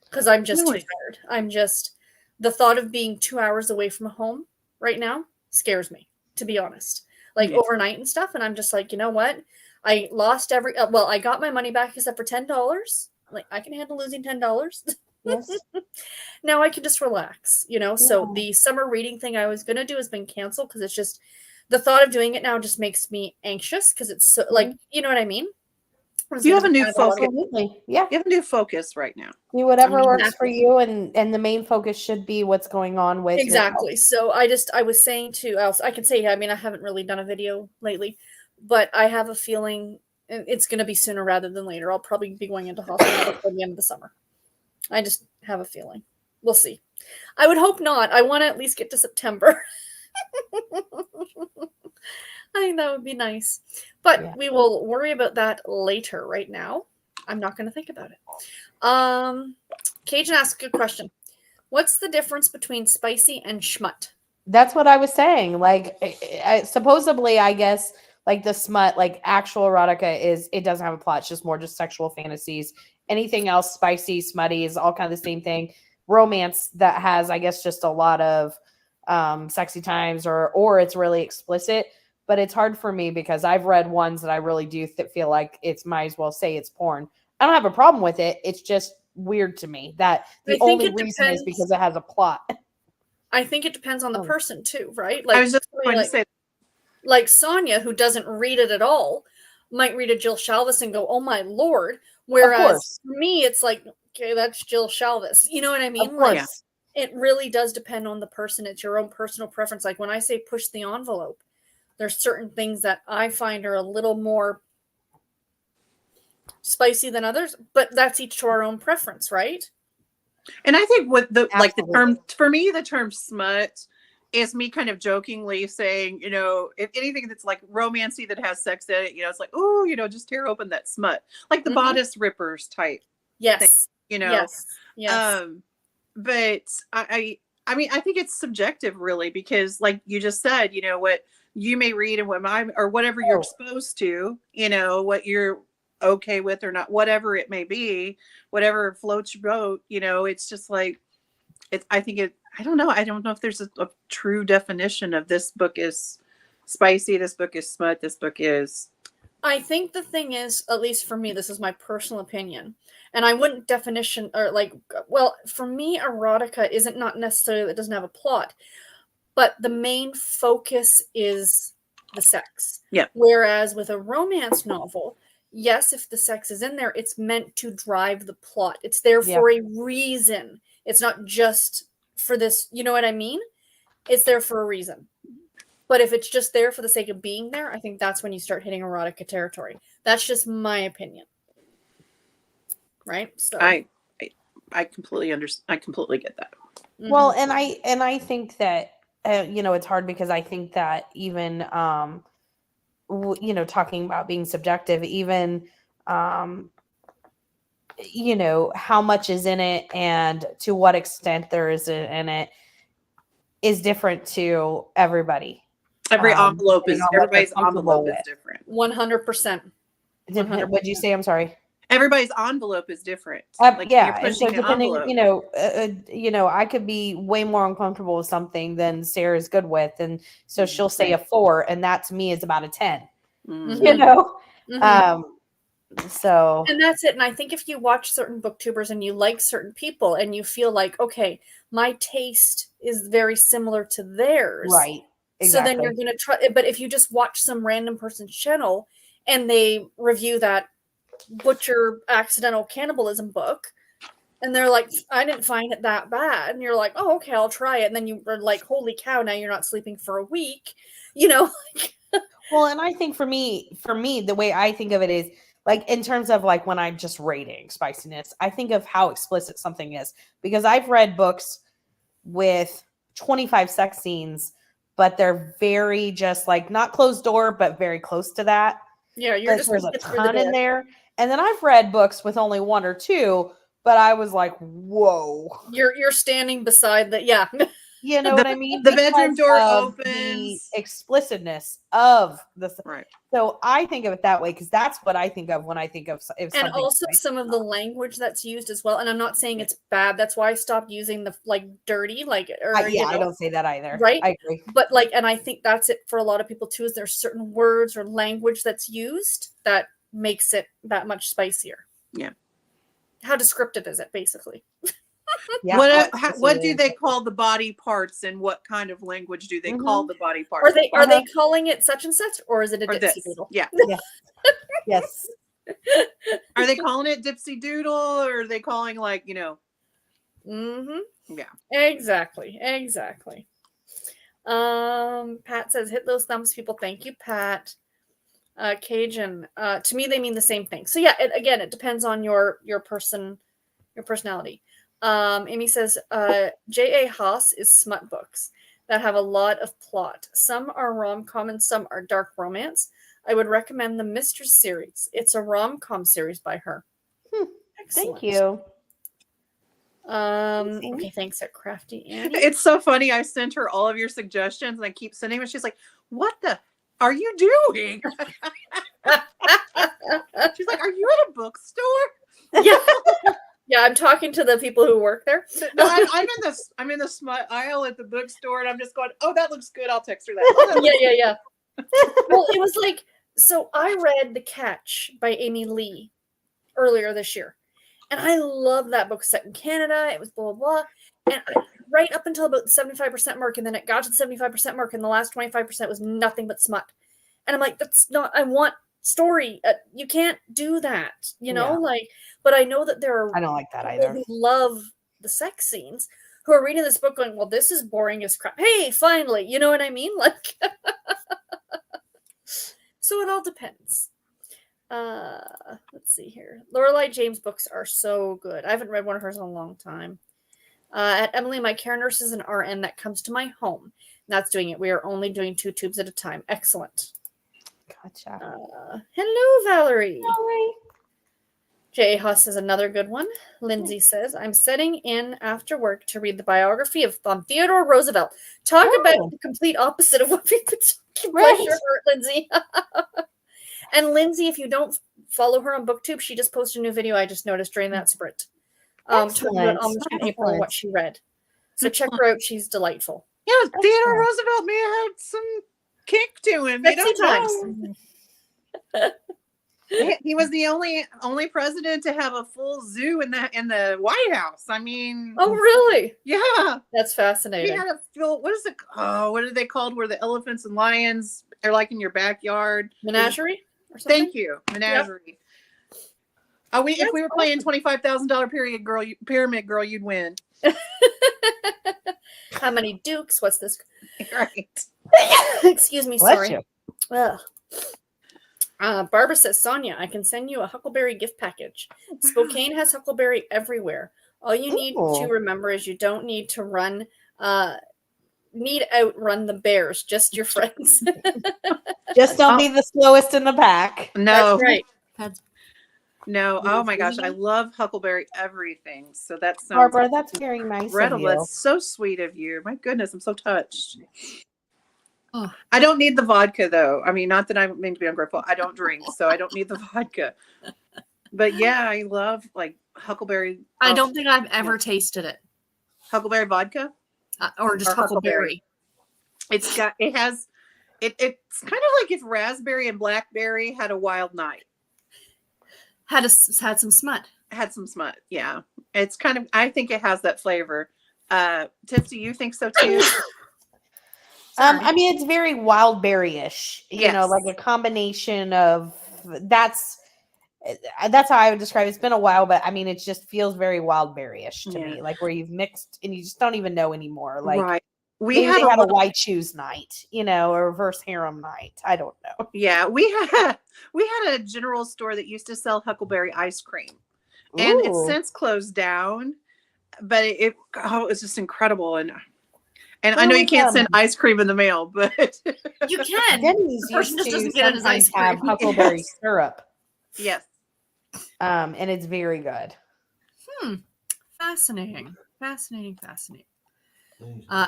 because I'm just Really? too tired. I'm just the thought of being 2 hours away from home right now scares me, to be honest. Like Yeah. overnight and stuff, and I'm just like, you know what? I lost I got my money back except for $10. Like I can handle losing $10. Yes. Now I can just relax, So Yeah. the summer reading thing I was gonna do has been canceled because it's just the thought of doing it now just makes me anxious because it's so like you know what I mean. You have a new focus. Absolutely. Yeah. You have a new focus right now. Do whatever I mean, works for you, and the main focus should be what's going on with your health. Exactly. So I was saying to else, I can say, I mean, I haven't really done a video lately, but I have a feeling it's going to be sooner rather than later. I'll probably be going into hospital before the end of the summer. I just have a feeling. We'll see. I would hope not. I want to at least get to September. I think that would be nice. But Yeah. we will worry about that later. Right now, I'm not going to think about it. Cajun asked a good question. What's the difference between spicy and schmut? That's what I was saying. Like, supposedly, I guess, like the smut, like actual erotica it doesn't have a plot. It's just more just sexual fantasies. Anything else, spicy, smutty, is all kind of the same thing. Romance that has, I guess, just a lot of sexy times or it's really explicit. But it's hard for me because I've read ones that I really do feel like it's might as well say it's porn. I don't have a problem with it. It's just weird to me that the only reason is because it has a plot. I think it depends on the person too, right? I was just going to say, like Sonia, who doesn't read it at all, might read a Jill Shalvis and go, "Oh my lord!" Whereas for me, it's like okay, that's Jill Shalvis. You know what I mean? Of Like, course. it really does depend on the person. It's your own personal preference. Like when I say push the envelope, there's certain things that I find are a little more spicy than others, but that's each to our own preference, right? And I think what the like the term Absolutely. for me, the term smut is me kind of jokingly saying, if anything that's like romancy that has sex in it, it's like, oh, just tear open that smut, like the Mhm. bodice rippers type thing, Yes. you know. Yes. Yes. But I mean, I think it's subjective, really, because like you just said, what you may read and or whatever you're Oh. exposed to, what you're okay with or not, whatever it may be, whatever floats your boat, it's just like, I don't know. I don't know if there's a true definition of this book is spicy, this book is smut, this book is. I think the thing is, at least for me, this is my personal opinion, and I wouldn't definition or for me, erotica isn't not necessarily that it doesn't have a plot, but the main focus is the sex. Yeah. Whereas with a romance novel, yes, if the sex is in there, it's meant to drive the plot. It's there for a reason. It's not just for this, you know what I mean? It's there for a reason. But if it's just there for the sake of being there, I think that's when you start hitting erotica territory. That's just my opinion. Right? So I completely understand. I completely get that. Well, and I think that it's hard because I think that even talking about being subjective, even how much is in it and to what extent there is in it is different to everybody. Every envelope is depending on what they're everybody's envelope comfortable is with. different. 100%. What'd you say? I'm sorry. Everybody's envelope is different. Yeah, you're and so pushing an depending, envelope. I could be way more uncomfortable with something than Sarah's good with, and so she'll say Right. a 4, and that to me is about a 10. Mhm. So And that's it. And I think if you watch certain booktubers and you like certain people and you feel like, okay, my taste is very similar to theirs. right, So then exactly. you're going to try. But if you just watch some random person's channel and they review that butcher accidental cannibalism book, and they're like, I didn't find it that bad. And you're like, oh, okay, I'll try it. And then you are like, holy cow, now you're not sleeping for a week. Well, and I think for me, the way I think of it is like in terms of like when I'm just rating spiciness, I think of how explicit something is because I've read books with 25 sex scenes, but they're very just like not closed door, but very close to that. Yeah, you're just there's a get through the ton in door. there. And then I've read books with only 1 or 2, but I was like, whoa. You're standing beside the You know what I mean? The bedroom Because door of the opens. explicitness of the Right. So I think of it that way because that's what I think of when I think of if and something. also some of the language that's used as well. And I'm not saying it's bad. That's why I stopped using the dirty, I don't say that either. Right? I agree. But and I think that's it for a lot of people too. Is there's certain words or language that's used that makes it that much spicier. Yeah. How descriptive is it, basically? Yeah. What do they call the body parts, and what kind of language do they call the body parts? Are they calling it such and such, or is it a dipsy doodle? Yeah. Yes. Are they calling it dipsy doodle, or are they calling Mm-hmm. Yeah. Exactly. Pat says, hit those thumbs, people. Thank you, Pat. Cajun. To me, they mean the same thing. So yeah, it depends on your personality. Amy says, J.A. Haas is smut books that have a lot of plot. Some are rom-com and some are dark romance. I would recommend the Mistress series. It's a rom-com series by her. Excellent. Thank you. Okay, thanks at Crafty Annie. It's so funny. I sent her all of your suggestions and I keep sending them. She's like, what the are you doing? She's like, are you at a bookstore? Yeah. Yeah, I'm talking to the people who work there. No, I'm in the smut aisle at the bookstore, and I'm just going, oh, that looks good. I'll text her that. Yeah. Well, it was like, so I read The Catch by Amy Lee earlier this year, and I love that book. Set in Canada, it was blah blah blah, and right up until about the 75% mark, and then it got to the 75% mark, and the last 25% was nothing but smut, and I'm like, that's not. I want story. You can't do that, you know, Yeah. like, but I know that there are I don't like that people either. who love the sex scenes who are reading this book going, well, this is boring as crap. Hey, finally, you know what I mean? Like, so it all depends. Let's see here. Lorelei James books are so good. I haven't read one of hers in a long time. At Emily, my care nurse is an RN that comes to my home. That's doing it. We are only doing 2 tubes at a time. Excellent. Gotcha. Hello, Valerie. Sorry. J. Huss is another good one. Lindsay says, I'm setting in after work to read the biography of Theodore Roosevelt. Talk about the complete opposite of what we've been talking about. Bless your heart, Lindsay. And Lindsay, if you don't follow her on BookTube, she just posted a new video I just noticed during that sprint. Talking about Amish in April and what she read. So check her out. She's delightful. Yeah, Theodore Roosevelt may have had some kick to him. You don't know. He was the only president to have a full zoo in the White House. I mean, oh really? Yeah, that's fascinating. He had a full, what is it? Oh, what are they called? Where the elephants and lions are like in your backyard? Menagerie. Or something? Thank you, menagerie. Yep. If we were playing $25,000 pyramid girl, you'd win. How many dukes? What's this? Right. Excuse me. Sorry. Barbara says, Sonia, I can send you a Huckleberry gift package. Spokane has Huckleberry everywhere. All you need to remember is you don't need to outrun the bears, just your friends. Just don't be the slowest in the pack. No. That's right. No. Oh my gosh. I love Huckleberry everything. So that's Barbara, that's very nice of you. That's so sweet of you. My goodness, I'm so touched. Oh. I don't need the vodka though. I mean, not that I mean to be ungrateful. I don't drink, so I don't need the vodka. But yeah, I love like Huckleberry. I don't think I've ever tasted it. Huckleberry vodka, or just Huckleberry. It's kind of like if raspberry and blackberry had a wild night. Had some smut. Had some smut. Yeah, it's kind of. I think it has that flavor. Tiff, do you think so too? I mean, it's very wild berry-ish, you know, like a combination of that's how I would describe it. It's been a while, but I mean, it just feels very wild berry-ish to me, like where you've mixed and you just don't even know anymore. Like, right. We had a white shoes night, you know, or reverse harem night. I don't know. Yeah, we had a general store that used to sell Huckleberry ice cream, and it's since closed down. But it was just incredible, and I know you can't send ice cream in the mail, but you can. Denny's used to doesn't get his ice cream. Have Huckleberry syrup. Yes. And it's very good. Fascinating.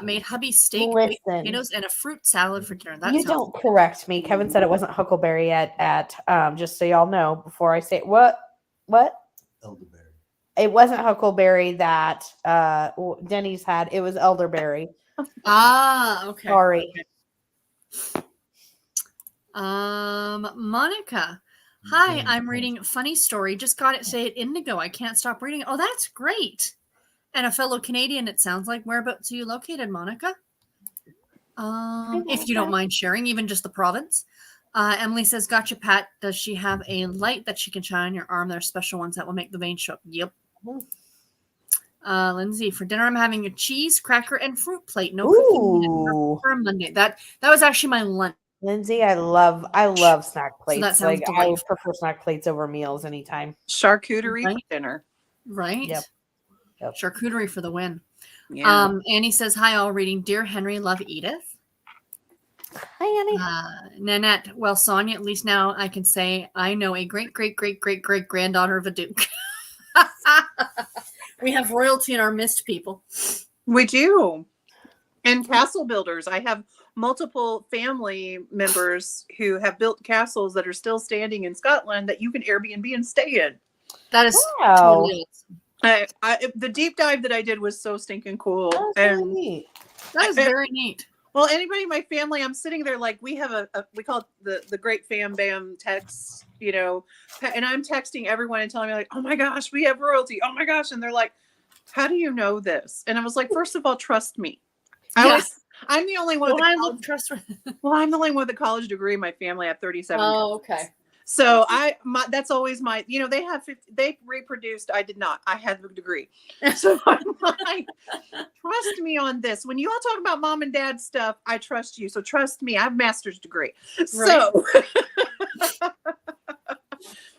Made hubby steak, baked potatoes, and a fruit salad for dinner. You don't correct me. Kevin said it wasn't Huckleberry at just so y'all know before I say what? Elderberry. It wasn't Huckleberry that Denny's had. It was elderberry. Okay. Sorry. Monica. Hi, I'm reading Funny Story. Just got it today at Indigo. I can't stop reading it. Oh, that's great. And a fellow Canadian, it sounds like. Whereabouts are you located, Monica? If you don't mind sharing, even just the province. Emily says, gotcha, Pat. Does she have a light that she can shine on your arm? There are special ones that will make the veins show up. Yep. Lindsay, for dinner, I'm having a cheese, cracker, and fruit plate. No cooking for a Monday. That was actually my lunch. Lindsay, I love snack plates. So that sounds like I prefer snack plates over meals anytime. Charcuterie for dinner. Right. Yep. Charcuterie for the win. Yeah. Annie says, hi, all reading Dear Henry, Love Edith. Hi, Annie. Nanette, well, Sonia, at least now I can say I know a great granddaughter of a duke. We have royalty in our midst, people. We do. And castle builders. I have multiple family members who have built castles that are still standing in Scotland that you can Airbnb and stay in. That is totally awesome. The deep dive that I did was so stinking cool. Really neat. That is very neat. Well, anybody in my family, I'm sitting there like we have we call it the great fam bam text, you know, and I'm texting everyone and telling me like, oh my gosh, we have royalty. Oh my gosh. And they're like, how do you know this? And I was like, first of all, trust me. I'm the only one. Well, I look trustworthy. Well, I'm the only one with a college degree in my family. I have 37. Oh, okay. So that's always my, they have 50, they reproduced. I did not. I had the degree. So I'm like, trust me on this. When you all talk about mom and dad stuff, I trust you. So trust me. I have a master's degree. Right. So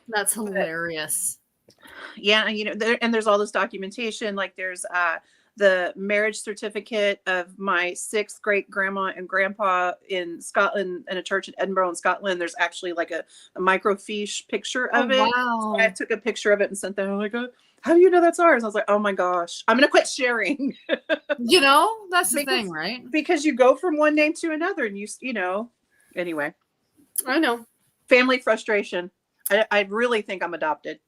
That's hilarious. yeah, and there's all this documentation. Like there's the marriage certificate of my 6th great grandma and grandpa in Scotland, in a church in Edinburgh in Scotland. There's actually like a microfiche picture of it. Wow. So I took a picture of it and sent them. I'm like, how do you know that's ours? I was like, oh my gosh, I'm gonna quit sharing. That's the thing, right? Because you go from one name to another, and anyway, I know. family frustration. I really think I'm adopted.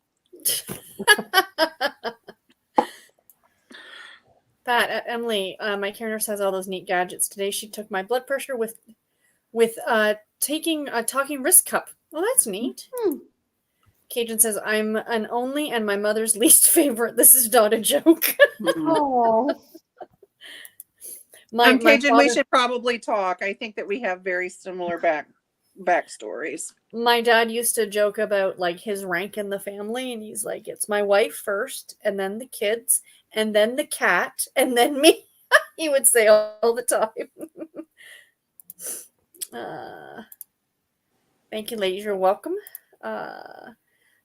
Pat, Emily, my care nurse has all those neat gadgets. Today she took my blood pressure with taking a talking wrist cup. Well, that's neat. Cajun says, I'm an only and my mother's least favorite. This is not a joke. Oh, Cajun, we should probably talk. I think that we have very similar backstories. My dad used to joke about like his rank in the family, and he's like, it's my wife first, and then the kids, and then the cat, and then me. He would say all the time. Thank you, ladies. You're welcome.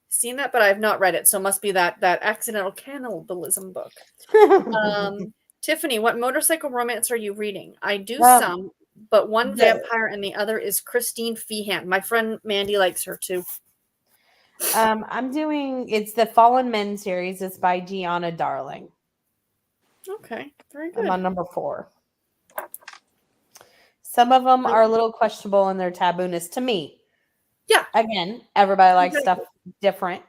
Seen that, but I've not read it, so it must be that accidental cannibalism book. Tiffany, what motorcycle romance are you reading? I do some, but one vampire and the other is Christine Feehan. My friend Mandy likes her too. It's the Fallen Men series. It's by Gianna Darling. Okay, very good. I'm on number 4. Some of them are a little questionable in their tabooness to me. Yeah. Again, everybody likes stuff different.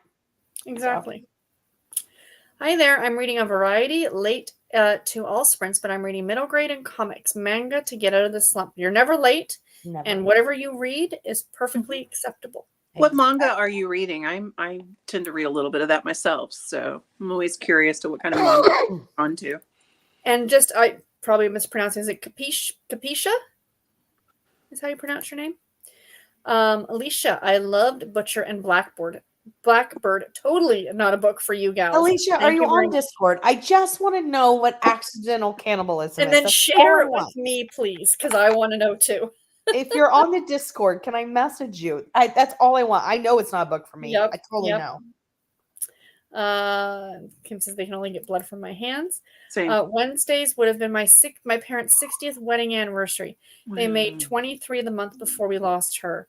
Exactly. So. Hi there. I'm reading a variety, late to all sprints, but I'm reading middle grade and comics, manga to get out of the slump. You're never late, and whatever you read is perfectly acceptable. What manga are you reading? I tend to read a little bit of that myself, so I'm always curious to what kind of manga you're onto. And I probably mispronouncing. Is it Capisha? Is how you pronounce your name? Alicia, I loved Butcher and Blackbird. Totally not a book for you gals. Alicia, are you on Discord? I just want to know what accidental cannibalism is. And then That's share it with me, please, because I want to know too. If you're on the Discord, can I message you? That's all I want. I know it's not a book for me. Yep, I totally know. Kim says they can only get blood from my hands. Same. Wednesdays would have been my parents' 60th wedding anniversary. They made 23 the month before we lost her.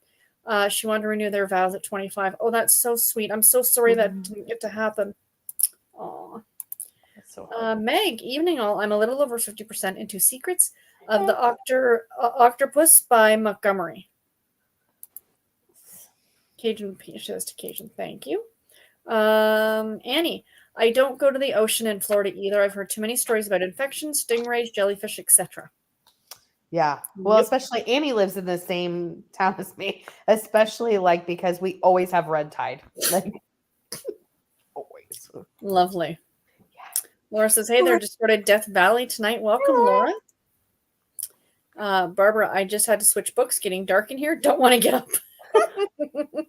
She wanted to renew their vows at 25. Oh, that's so sweet. I'm so sorry that didn't get to happen. Aw. So Meg, evening all. I'm a little over 50% into Secrets of the Octopus by Montgomery. Cajun says to Cajun, thank you. Annie, I don't go to the ocean in Florida either. I've heard too many stories about infections, stingrays, jellyfish, etc. Yeah. Well, especially Annie lives in the same town as me, especially because we always have red tide. Always. Lovely. Yeah. Laura says, hey there, just started Death Valley tonight. Welcome, Laura. Barbara, I just had to switch books. Getting dark in here. Don't want to get up.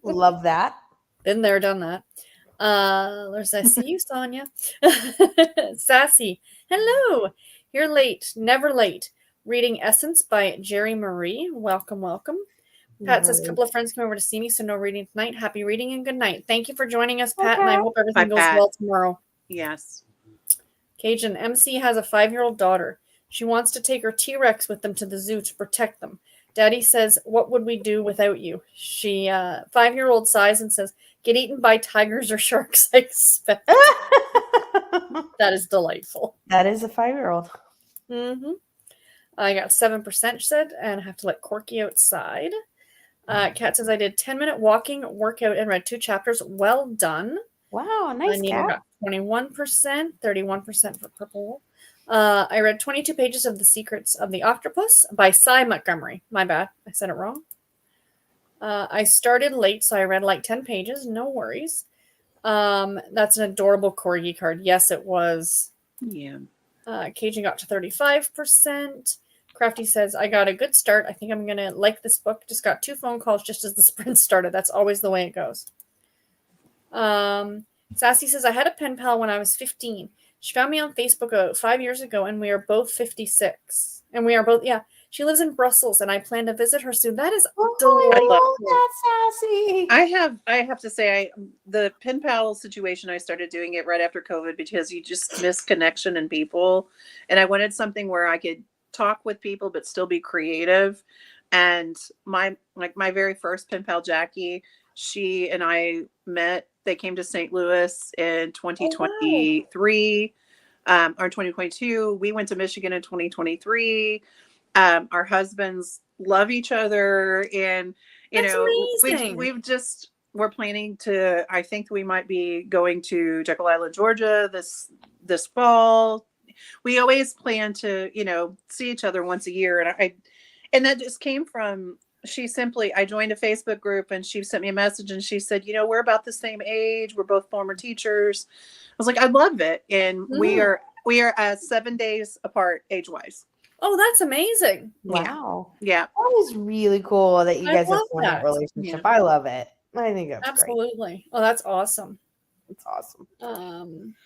Love that. Been there, done that. Laura says, I see you, Sonia. Sassy. Hello. You're late. Never late. Reading Essence by Jerry Marie. Welcome, welcome. Pat says, a couple of friends came over to see me, so no reading tonight. Happy reading and good night. Thank you for joining us, Pat, and I hope everything goes well tomorrow. Yes. Cajun, MC has a 5-year-old daughter. She wants to take her T-Rex with them to the zoo to protect them. Daddy says, what would we do without you? She, 5-year-old sighs and says, get eaten by tigers or sharks, I expect. That is delightful. That is a 5-year-old. Mm-hmm. I got 7%, she said, and I have to let Corky outside. Kat says, I did 10-minute walking workout and read 2 chapters. Well done. Wow, nice, Kat. Got 21%, 31% for Purple. I read 22 pages of The Secrets of the Octopus by Cy Montgomery. My bad. I said it wrong. I started late, so I read 10 pages. No worries. That's an adorable Corgi card. Yes, it was. Yeah. Cajun got to 35%. Crafty says, I got a good start. I think I'm going to like this book. Just got 2 phone calls just as the sprint started. That's always the way it goes. Sassy says, I had a pen pal when I was 15. She found me on Facebook about 5 years ago, and we are both 56. And we are both, yeah. She lives in Brussels, and I plan to visit her soon. That is Oh, delightful. I love that, Sassy. I have to say, the pen pal situation, I started doing it right after COVID because you just miss connection and people, and I wanted something where I could talk with people but still be creative. And my very first pen pal, Jackie, she and I met. They came to St. Louis in 2023 or 2022. We went to Michigan in 2023. Our husbands love each other, and That's amazing. we're planning to. I think we might be going to Jekyll Island, Georgia this fall. We always plan to, see each other once a year, and that just came from. I joined a Facebook group, and she sent me a message, and she said, we're about the same age. We're both former teachers. I was like, I love it, and we are 7 days apart age-wise. Oh, that's amazing. Wow. Yeah. That is really cool that you I guys have love formed that that. relationship. I love it. I think that's great. Absolutely. Oh, that's awesome. It's awesome.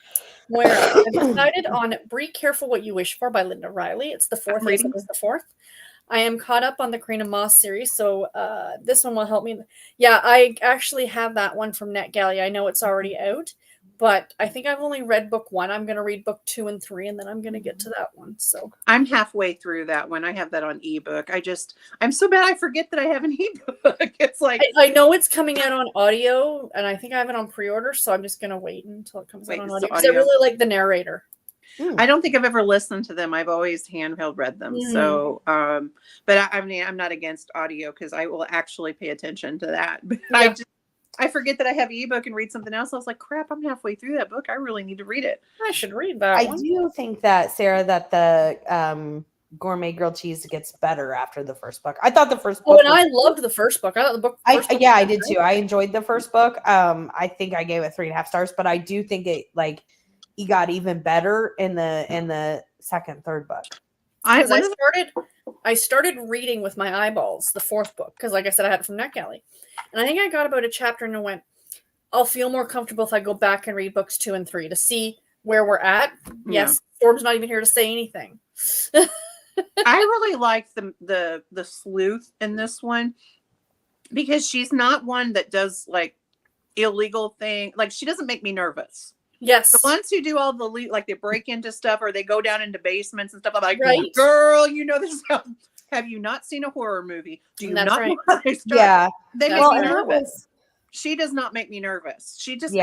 Where I've decided on Be Careful What You Wish For by Linda Riley. It's the 4th. Yes, it was the 4th. I am caught up on the Karina Moss series, so this one will help me. Yeah, I actually have that one from NetGalley. I know it's already out, but I think I've only read book 1. I'm going to read book 2 and 3, and then I'm going to get to that one. So I'm halfway through that one. I have that on ebook. I'm so bad I forget that I have an ebook. It's like I know it's coming out on audio, and I think I have it on pre-order, so I'm just going to wait until it comes out on audio. Because I really like the narrator. I don't think I've ever listened to them. I've always handheld read them. So, but I'm not against audio because I will actually pay attention to that. But Yeah. I forget that I have ebook and read something else. I was like, crap, I'm halfway through that book. I really need to read it. I should read that I one. do think that, Sarah, that the gourmet grilled cheese gets better after the first book. I thought the first book. Oh, and I loved the first book. I thought the book. I did too. I enjoyed the first book. I think I gave it 3.5 stars, but I do think it got even better in the second, third book. I started reading with my eyeballs the 4th book because, like I said, I had it from NetGalley, and I think I got about a chapter and I went, I'll feel more comfortable if I go back and read books 2 and 3 to see where we're at. Yeah. Yes, Storm's not even here to say anything. I really like the sleuth in this one because she's not one that does like illegal thing. Like she doesn't make me nervous. Yes. The ones who do all the like they break into stuff or they go down into basements and stuff. I'm like, Right. Girl, this. Have you not seen a horror movie? Do you That's not? right. Know they start? Yeah. They make Well, me and that nervous. She does not make me nervous. She just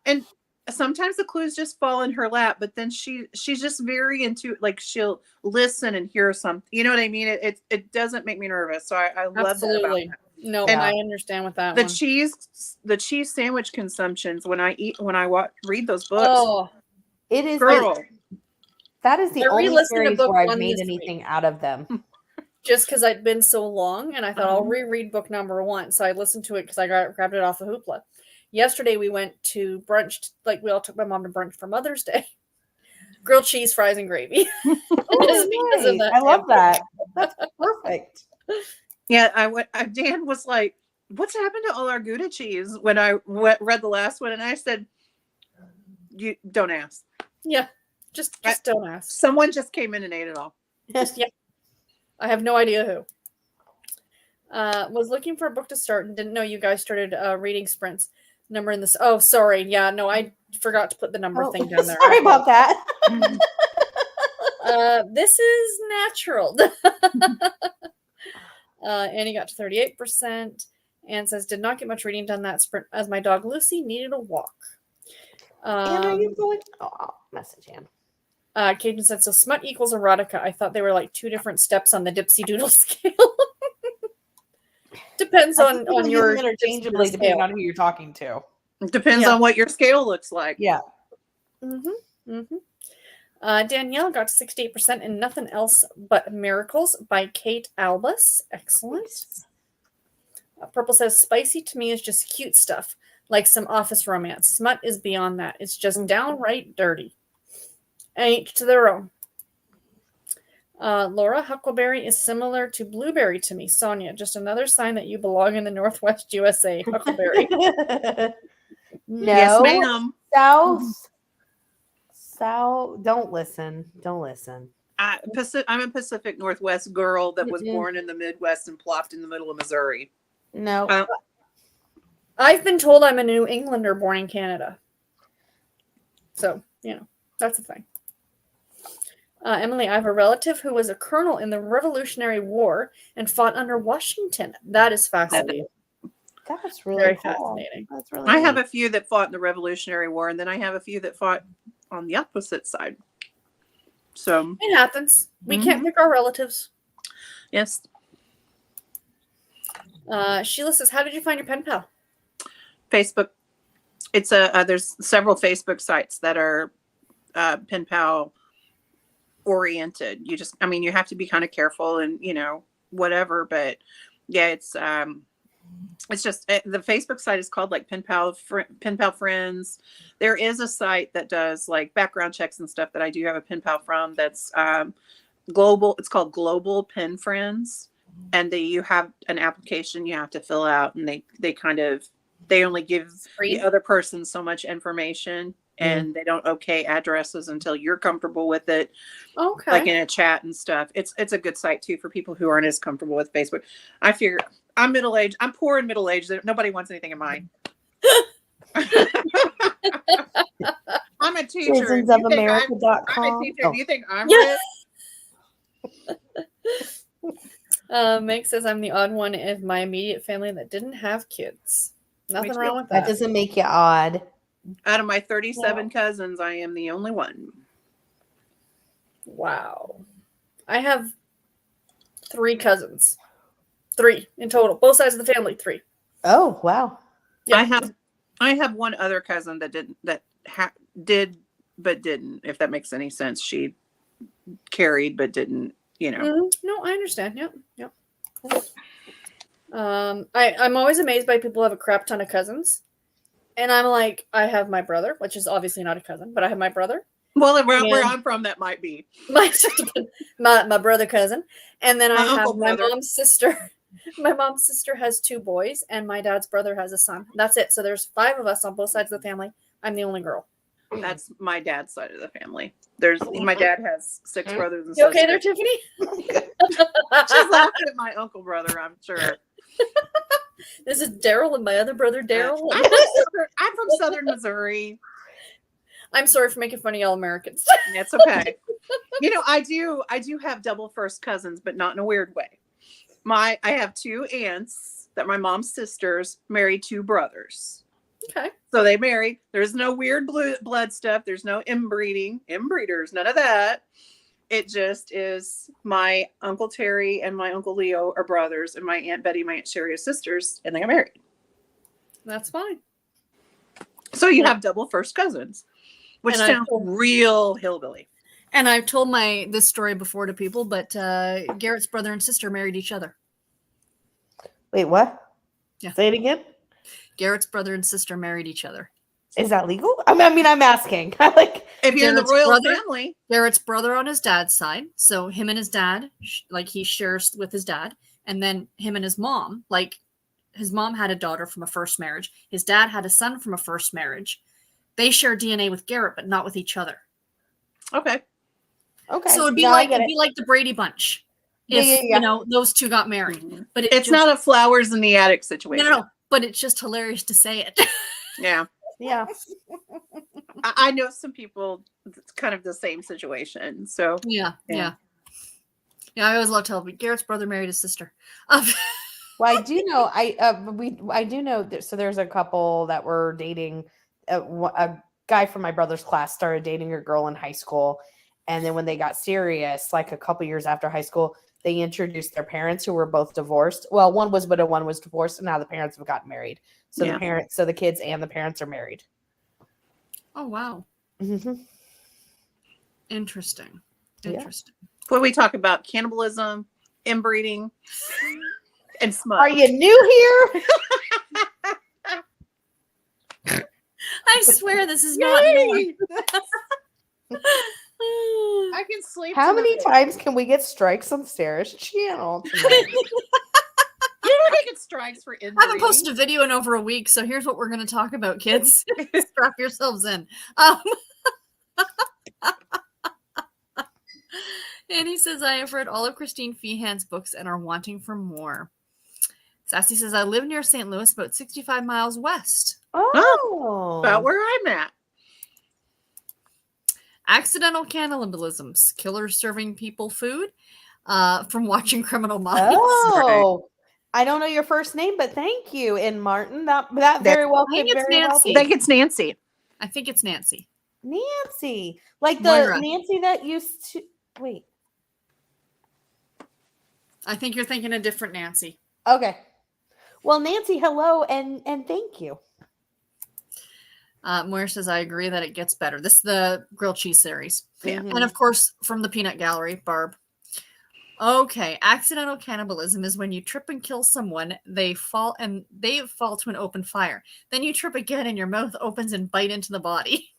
and sometimes the clues just fall in her lap, but then she's just very into like she'll listen and hear something. You know what I mean? It doesn't make me nervous. So I love that about that. No, And I understand with that the one. the cheese sandwich consumptions when I read those books. Oh, It is. Girl. That is the I only re-listened to series book where I've 1 made this anything out of them. just because I'd been so long, and I thought I'll reread book number 1. So I listened to it because I grabbed it off of Hoopla. Yesterday we went to brunch. Like we all took my mom to brunch for Mother's Day. Grilled cheese, fries, and gravy. Oh, Because of that I love damn that. That's perfect. Yeah, Dan was like, "What's happened to all our Gouda cheese?" When I read the last one, and I said, "You don't ask." Yeah, just don't ask. Someone just came in and ate it all. Yeah, I have no idea who. Was looking for a book to start and didn't know you guys started reading sprints. Number in this. Oh, sorry. Yeah, no, I forgot to put the number thing down there. Sorry about that. This is natural. Annie got to 38% and says, did not get much reading done that sprint as my dog Lucy needed a walk. Anne, are you going? Oh, message Anne. Cajun said, so smut equals erotica. I thought they were like 2 different steps on the Dipsy Doodle scale. Depends on your interchangeably depending on who you're talking to. It depends on what your scale looks like. Yeah. Danielle got to 68% in Nothing Else But Miracles by Kate Albus. Excellent. Purple says, spicy to me is just cute stuff, like some office romance. Smut is beyond that. It's just downright dirty. And each to their own. Laura, huckleberry is similar to blueberry to me. Sonia, just another sign that you belong in the Northwest USA. Huckleberry. No. Yes, ma'am. South. Don't listen. Don't listen. I'm a Pacific Northwest girl that was Mm-mm. born in the Midwest and plopped in the middle of Missouri. No. I've been told I'm a New Englander born in Canada. So, that's the thing. Emily, I have a relative who was a colonel in the Revolutionary War and fought under Washington. That is fascinating. That's really Very cool. fascinating. That's really I have neat. a few that fought in the Revolutionary War, and then I have a few that fought on the opposite side. So, It happens. We can't pick our relatives. yes. Sheila says, how did you find your pen pal? Facebook. It's there's several Facebook sites that are pen pal oriented. You have to be kind of careful and whatever, but yeah, it's just the Facebook site is called like pen pal friends. There is a site that does like background checks and stuff that I do have a pen pal from. That's global. It's called Global Pen Friends, and you have an application you have to fill out, and they only give the other person so much information, and they don't okay addresses until you're comfortable with it. Okay. Like in a chat and stuff. It's a good site too for people who aren't as comfortable with Facebook. I figure I'm middle-aged. I'm poor and middle-aged. Nobody wants anything of mine. I'm a teacher. Citizensofamerica.com. I'm a teacher. Oh. Do you think I'm Yeah. rich? Meg says I'm the odd one in my immediate family that didn't have kids. Nothing too. wrong with That that. doesn't make you odd. Out of my 37 cousins, I am the only one. Wow. I have 3 cousins. 3 in total. Both sides of the family, 3. Oh, wow. Yeah. I have one other cousin that did but didn't, if that makes any sense. She carried but didn't, No, I understand. Yep. I'm always amazed by people who have a crap ton of cousins. And I'm like, I have my brother, which is obviously not a cousin, but I have my brother. Well, where I'm from, that might be. My brother cousin. And then I have uncle my brother. mom's sister. My mom's sister has 2 boys, and my dad's brother has a son. That's it. So there's 5 of us on both sides of the family. I'm the only girl. That's my dad's side of the family. My dad has 6 brothers and You sisters. okay there, Tiffany? She's laughing at my uncle brother, I'm sure. This is Daryl and my other brother, Daryl. I'm from Southern Missouri. I'm sorry for making fun of y'all Americans. That's okay. I do have double first cousins, but not in a weird way. I have 2 aunts that my mom's sisters married 2 brothers. Okay. So they married. There's no weird blood stuff. There's no inbreeders, none of that. It just is my Uncle Terry and my Uncle Leo are brothers, and my Aunt Betty, my Aunt Sherry are sisters, and they got married. That's fine. So you have double first cousins, which And sounds real hillbilly. And I've told this story before to people, but Garrett's brother and sister married each other. Wait, what? Yeah. Say it again. Garrett's brother and sister married each other. Is that legal? I'm asking. If you're in the Garrett's royal brother- family. Garrett's brother on his dad's side. So him and his dad, he shares with his dad. And then him and his mom, his mom had a daughter from a first marriage. His dad had a son from a first marriage. They share DNA with Garrett, but not with each other. Okay. Okay. So it'd be No, I get it'd be like the Brady Bunch. If Yeah. those 2 got married. But It's not a flowers in the attic situation. No. But it's just hilarious to say it. Yeah. Yeah. I know some people, it's kind of the same situation. So Yeah. Yeah. I always love telling Garrett's brother married his sister. Well, I do know. I do know. So there's a couple that were dating. A guy from my brother's class started dating a girl in high school, and then when they got serious, like a couple years after high school, they introduced their parents, who were both divorced. Well, one was widow, one was divorced, and now the parents have gotten married. So the kids and the parents are married. Oh wow. Mm-hmm. Interesting. Yeah. when we talk about cannibalism, inbreeding, and smut. Are you new here? I swear this is not new. I I can sleep. How many tonight. times can we get strikes on Sarah's channel tonight? You don't get strikes for injury. I haven't posted a video in over a week, so here's what we're going to talk about, kids. Strap yourselves in. And he says, I have read all of Christine Feehan's books and are wanting for more. Sassy says, I live near St. Louis, about 65 miles west. Oh. About where I'm at. Accidental cannibalisms, killers serving people food from watching Criminal Minds. Oh. I don't know your first name, but thank you. And Martin, that very well I think could it's very well Nancy. I be. think it's Nancy. I think it's Nancy. Nancy. Like the Moira. Nancy that used to wait. I think you're thinking a different Nancy. Okay. Well, Nancy, hello and thank you. Moira says, I agree that it gets better. This is the grilled cheese series. Yeah. Mhm. And of course, from the Peanut Gallery, Barb. Okay, accidental cannibalism is when you trip and kill someone, they fall to an open fire. Then you trip again and your mouth opens and bite into the body.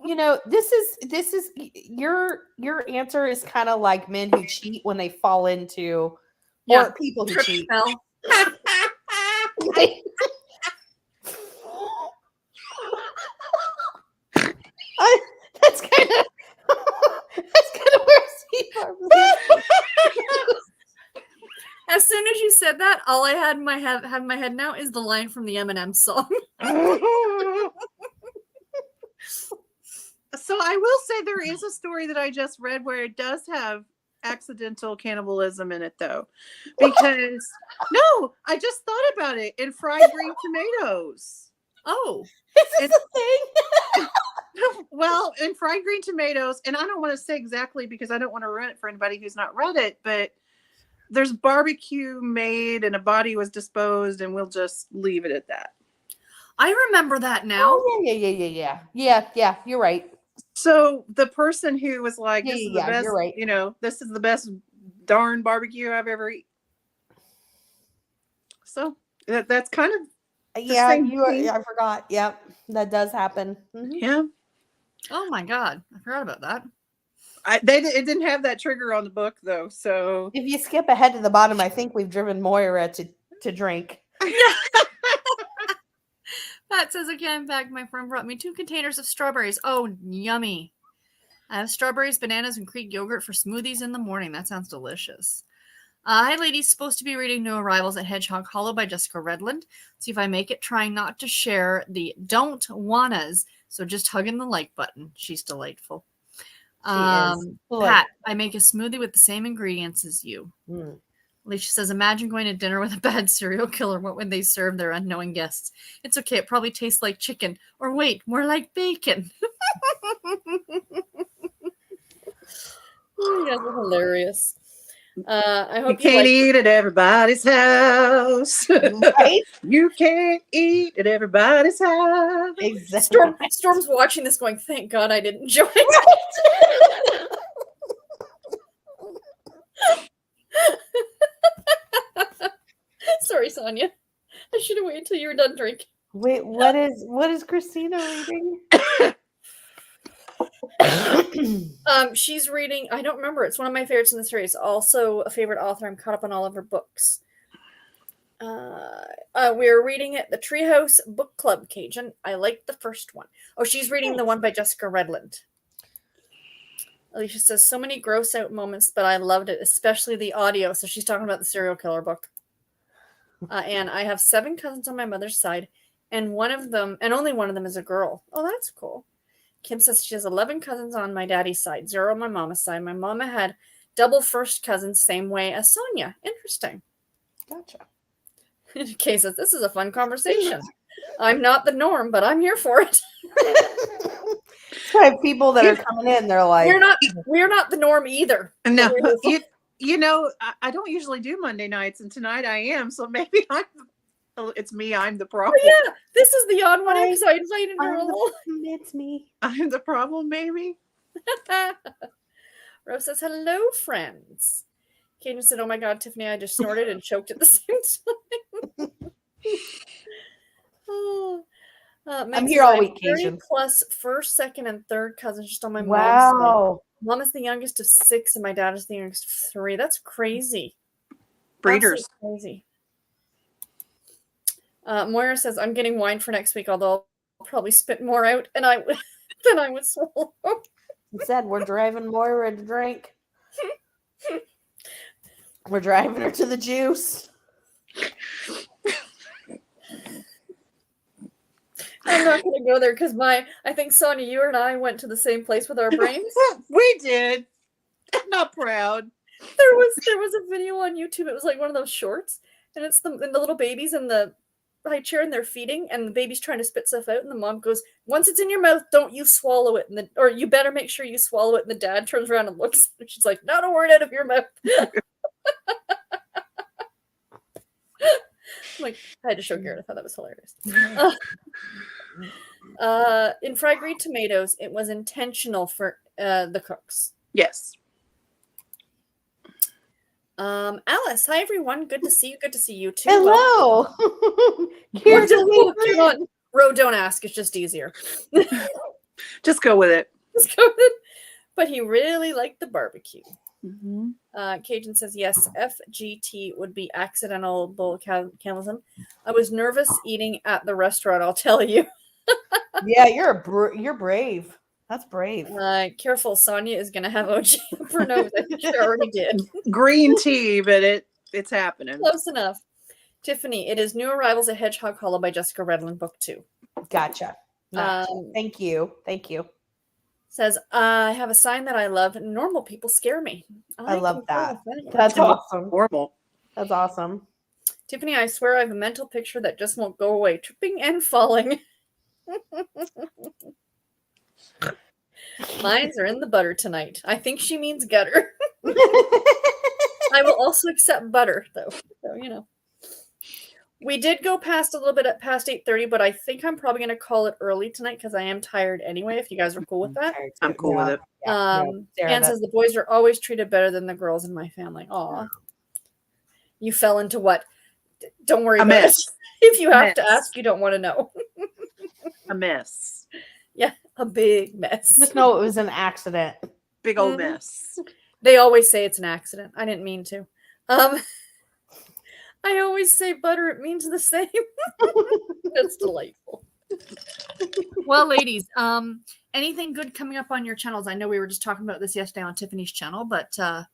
You know, this is your answer is kind of like men who cheat when they fall into Yeah. or people who Trip cheat. fell. That's kind of where Steve Harvey's As soon as you said that, all I had in my head now is the line from the Eminem song. So I will say there is a story that I just read where it does have accidental cannibalism in it, though, because no, I just thought about it in fried green tomatoes. Oh, Is this a thing? Well, in fried green tomatoes, and I don't want to say exactly because I don't want to ruin it for anybody who's not read it, but there's barbecue made and a body was disposed, and we'll just leave it at that. I remember that now. Oh, yeah. You're right. So the person who was like, Yeah, "This is yeah, the best," you're right. this is the best darn barbecue I've ever eaten. So that's kind of Yeah, same thing. I forgot. Yep, that does happen. Mhm. yeah. Oh my God, I forgot about that. It didn't have that trigger on the book though, so If you skip ahead to the bottom, I think we've driven Moira to drink. Pat says again, back my friend brought me 2 containers of strawberries. Oh, yummy. I have strawberries, bananas, and Greek yogurt for smoothies in the morning. That sounds delicious. Hi, ladies. Supposed to be reading New Arrivals at Hedgehog Hollow by Jessica Redland. See if I make it. Trying not to share the don't wannas. So just hugging the like button. She's delightful. She is. Pat, I make a smoothie with the same ingredients as you. Mm. Alicia says, imagine going to dinner with a bad serial killer. What would they serve their unknowing guests? It's okay. It probably tastes like chicken. Or wait, more like bacon. You guys are hilarious. I you hope can't eat at everybody's house. Right? You can't eat at everybody's house. Exactly. Storm's watching this going, thank God I didn't join. Sorry, Sonia. I should have waited till you were done drinking. Wait, what is Christina reading? She's reading, I don't remember. It's one of my favorites in the series. Also a favorite author. I'm caught up on all of her books. We're reading it, the Treehouse Book Club, Cajun. I like the first one. Oh, she's reading the one by Jessica Redland. Alicia says, so many gross out moments, but I loved it, especially the audio. So she's talking about the serial killer book. And I have 7 cousins on my mother's side, and one of them, and only one of them is a girl. Oh, that's cool. Kim says she has 11 cousins on my daddy's side, 0 on my mama's side. My mama had double first cousins, same way as Sonia. Interesting. Gotcha. Kay says, this is a fun conversation. I'm not the norm, but I'm here for it. So I have people that are coming in, they're like, We're not the norm either. No, But we're I don't usually do Monday nights, and tonight I am. So maybe it's me. I'm the problem. Oh, yeah, this is the odd one because I invited her along. it's me. I'm the problem, maybe. Rose says, hello, friends. Kaden said, oh my God, Tiffany, I just snorted and choked at the same time. Oh. Meg here says, all "I'm week, 30 Cajun." plus first, second, and third cousins just on my mom's side. Wow. Mom is the youngest of 6, and my dad is the youngest of 3. That's crazy. Breeders. Absolutely crazy. Moira says, "I'm getting wine for next week, although I'll probably spit more out and than I would swallow." He said we're driving Moira to drink. We're driving her to the juice. I'm not going to go there because I think Sonia, you and I went to the same place with our brains. We did. I'm not proud. There was a video on YouTube. It was like one of those shorts, and it's the little babies in the high chair and they're feeding, and the baby's trying to spit stuff out, and the mom goes, "Once it's in your mouth, don't you swallow it," or you better make sure you swallow it. And the dad turns around and looks, and she's like, "Not a word out of your mouth." Like, I had to show Garrett. I thought that was hilarious. In fried green tomatoes, it was intentional for the cooks. Yes. Alice, hi everyone. Good to see you. Good to see you too. Hello. Here's Come on. Ro, don't ask. It's just easier. Just go with it. Just go with it. But he really liked the barbecue. Mm-hmm. Cajun says, yes, FGT would be accidental bull cannibalism. I was nervous eating at the restaurant, I'll tell you. Yeah, you're brave. That's brave. Careful, Sonia is going to have OJ for nose. I think she already did. Green tea, but it's happening. Close enough. Tiffany, it is New Arrivals at Hedgehog Hollow by Jessica Redlin, book 2. Gotcha. Thank you. Says, I have a sign that I love. Normal people scare me. I love that. concur with That's awesome. Normal. That's awesome. Tiffany, I swear I have a mental picture that just won't go away. Tripping and falling. Mines are in the butter tonight. I think she means gutter. I will also accept butter, though. So, you know. We did go past a little bit at past 8:30, but I think I'm probably going to call it early tonight because I am tired anyway, if you guys are cool with that. I'm cool with it. Anne says, the boys are always treated better than the girls in my family. Aw. You fell into what? Don't worry about it. If you have to ask, you don't want to know. A mess. Yeah, a big mess. Just know it was an accident. Big old mess. They always say it's an accident. I didn't mean to. I always say butter. It means the same. That's delightful. Well, ladies, anything good coming up on your channels? I know we were just talking about this yesterday on Tiffany's channel, but got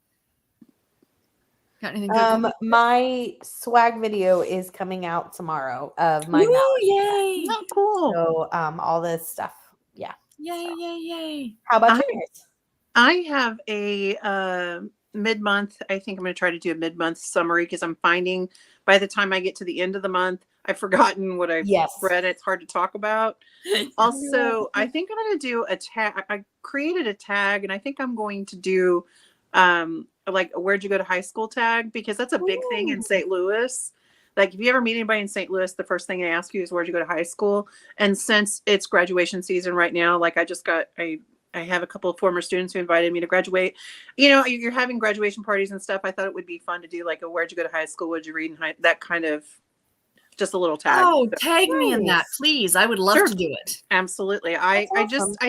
anything good? My swag video is coming out tomorrow of my Ooh, yay! Oh, cool. So all this stuff. Yeah. Yay. How about you guys? I have a mid-month. I think I'm going to try to do a mid-month summary because I'm finding by the time I get to the end of the month, I've forgotten what I've read. It's hard to talk about. Also, I think I'm going to do a tag. I created a tag, and I think I'm going to do like a where'd you go to high school tag, because that's a big thing in St. Louis. Like if you ever meet anybody in St. Louis, the first thing they ask you is where'd you go to high school? And since it's graduation season right now, like I have a couple of former students who invited me to graduate. You know, you're having graduation parties and stuff. I thought it would be fun to do like a where'd you go to high school? What'd you read in that kind of just a little tag. Oh, tag me in that, please. I would love to do it. Absolutely. I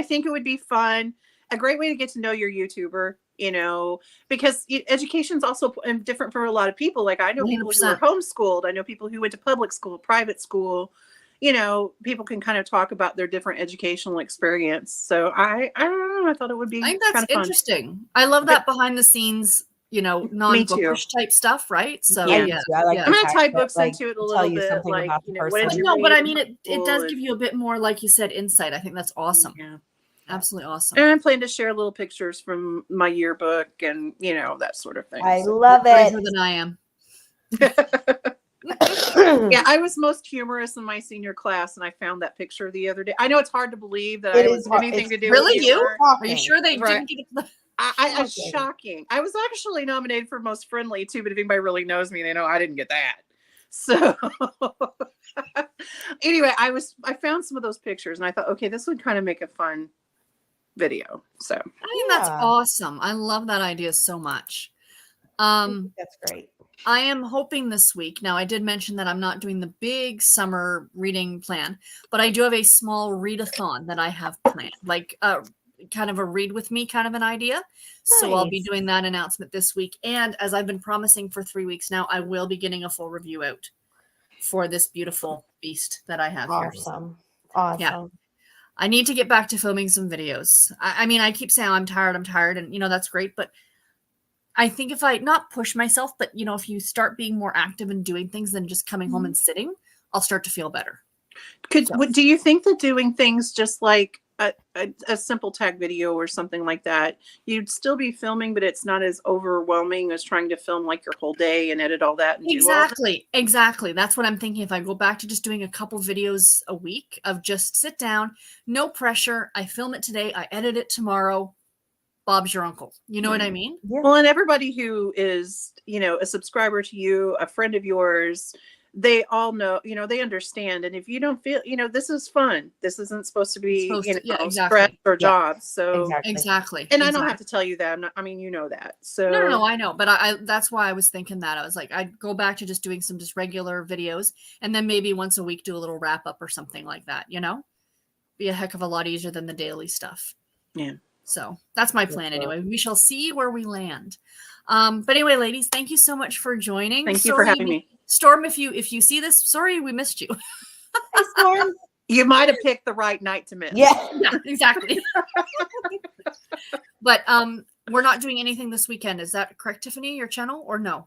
think it would be fun. A great way to get to know your YouTuber, you know, because education's also different for a lot of people. Like I know people who are homeschooled. I know people who went to public school, private school. You know, people can kind of talk about their different educational experience. So I don't know. I thought it would be. I think that's interesting. I love that behind the scenes, you know, non-bookish type stuff, right? So yeah. I'm gonna tie books into it a little bit. Like, you know, what did you read? But I mean, it does give you a bit more, like you said, insight. I think that's awesome. Yeah, absolutely awesome. And I'm planning to share little pictures from my yearbook and you know that sort of thing. I love it. More than I am. Yeah, I was most humorous in my senior class, and I found that picture the other day. I know it's hard to believe that I was anything to do. Really, with you? Are you sure they didn't get it? I was shocking. I was actually nominated for most friendly too, but if anybody really knows me, they know I didn't get that. So anyway, I found some of those pictures, and I thought, okay, this would kind of make a fun video. So I think that's awesome. I love that idea so much. That's great. I am hoping this week. Now, I did mention that I'm not doing the big summer reading plan, but I do have a small readathon that I have planned, like kind of a read with me kind of an idea. So I'll be Nice. doing that announcement this week. And as I've been promising for 3 weeks now, I will be getting a full review out for this beautiful beast that I have here. Awesome. Yeah. I need to get back to filming some videos. I mean, I keep saying I'm tired, and that's great, but I think if I not push myself, but if you start being more active and doing things than just coming home and sitting, I'll start to feel better. Do you think that doing things just like a simple tag video or something like that, you'd still be filming, but it's not as overwhelming as trying to film like your whole day and edit all that and Exactly. That's what I'm thinking. If I go back to just doing a couple videos a week of just sit down, no pressure. I film it today. I edit it tomorrow. Bob's your uncle. You know what I mean? Yeah. Well, and everybody who is, a subscriber to you, a friend of yours, they all know, they understand. And if you don't feel, this is fun. This isn't supposed to be, stress or jobs. So Exactly. And I don't have to tell you that. you know that. So no, I know. But I that's why I was thinking that. I was like, I'd go back to just doing some just regular videos and then maybe once a week do a little wrap up or something like that, Be a heck of a lot easier than the daily stuff. Yeah. So that's my plan anyway. We shall see where we land. But anyway, ladies, thank you so much for joining. Thank you for having me. Storm, if you see this, sorry we missed you. Hey, Storm. You might have picked the right night to miss. Yeah. Yeah, exactly. But we're not doing anything this weekend. Is that correct, Tiffany, your channel, or no?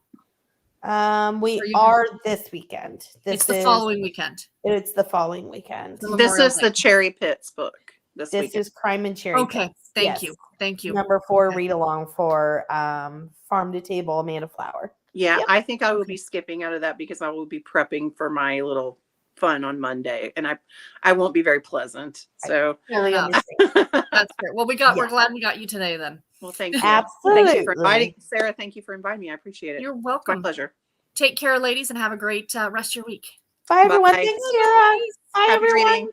We are this weekend. It's the following weekend. It's the following weekend. This is the Cherry Pits book. This is Crime and Cherry Okay. Pits. Thank you. Number 4 read along for Farm to Table Amanda Flower. Yeah, yep. I think I will be skipping out of that because I will be prepping for my little fun on Monday, and I won't be very pleasant. So really that's great. Well, we're glad we got you today then. Well, thank you. Absolutely. Thank you for inviting Sarah. Thank you for inviting me. I appreciate it. You're welcome. My pleasure. Take care, ladies, and have a great rest of your week. Bye, everyone. Bye. Thanks, Sarah. Bye, Happy everyone. reading.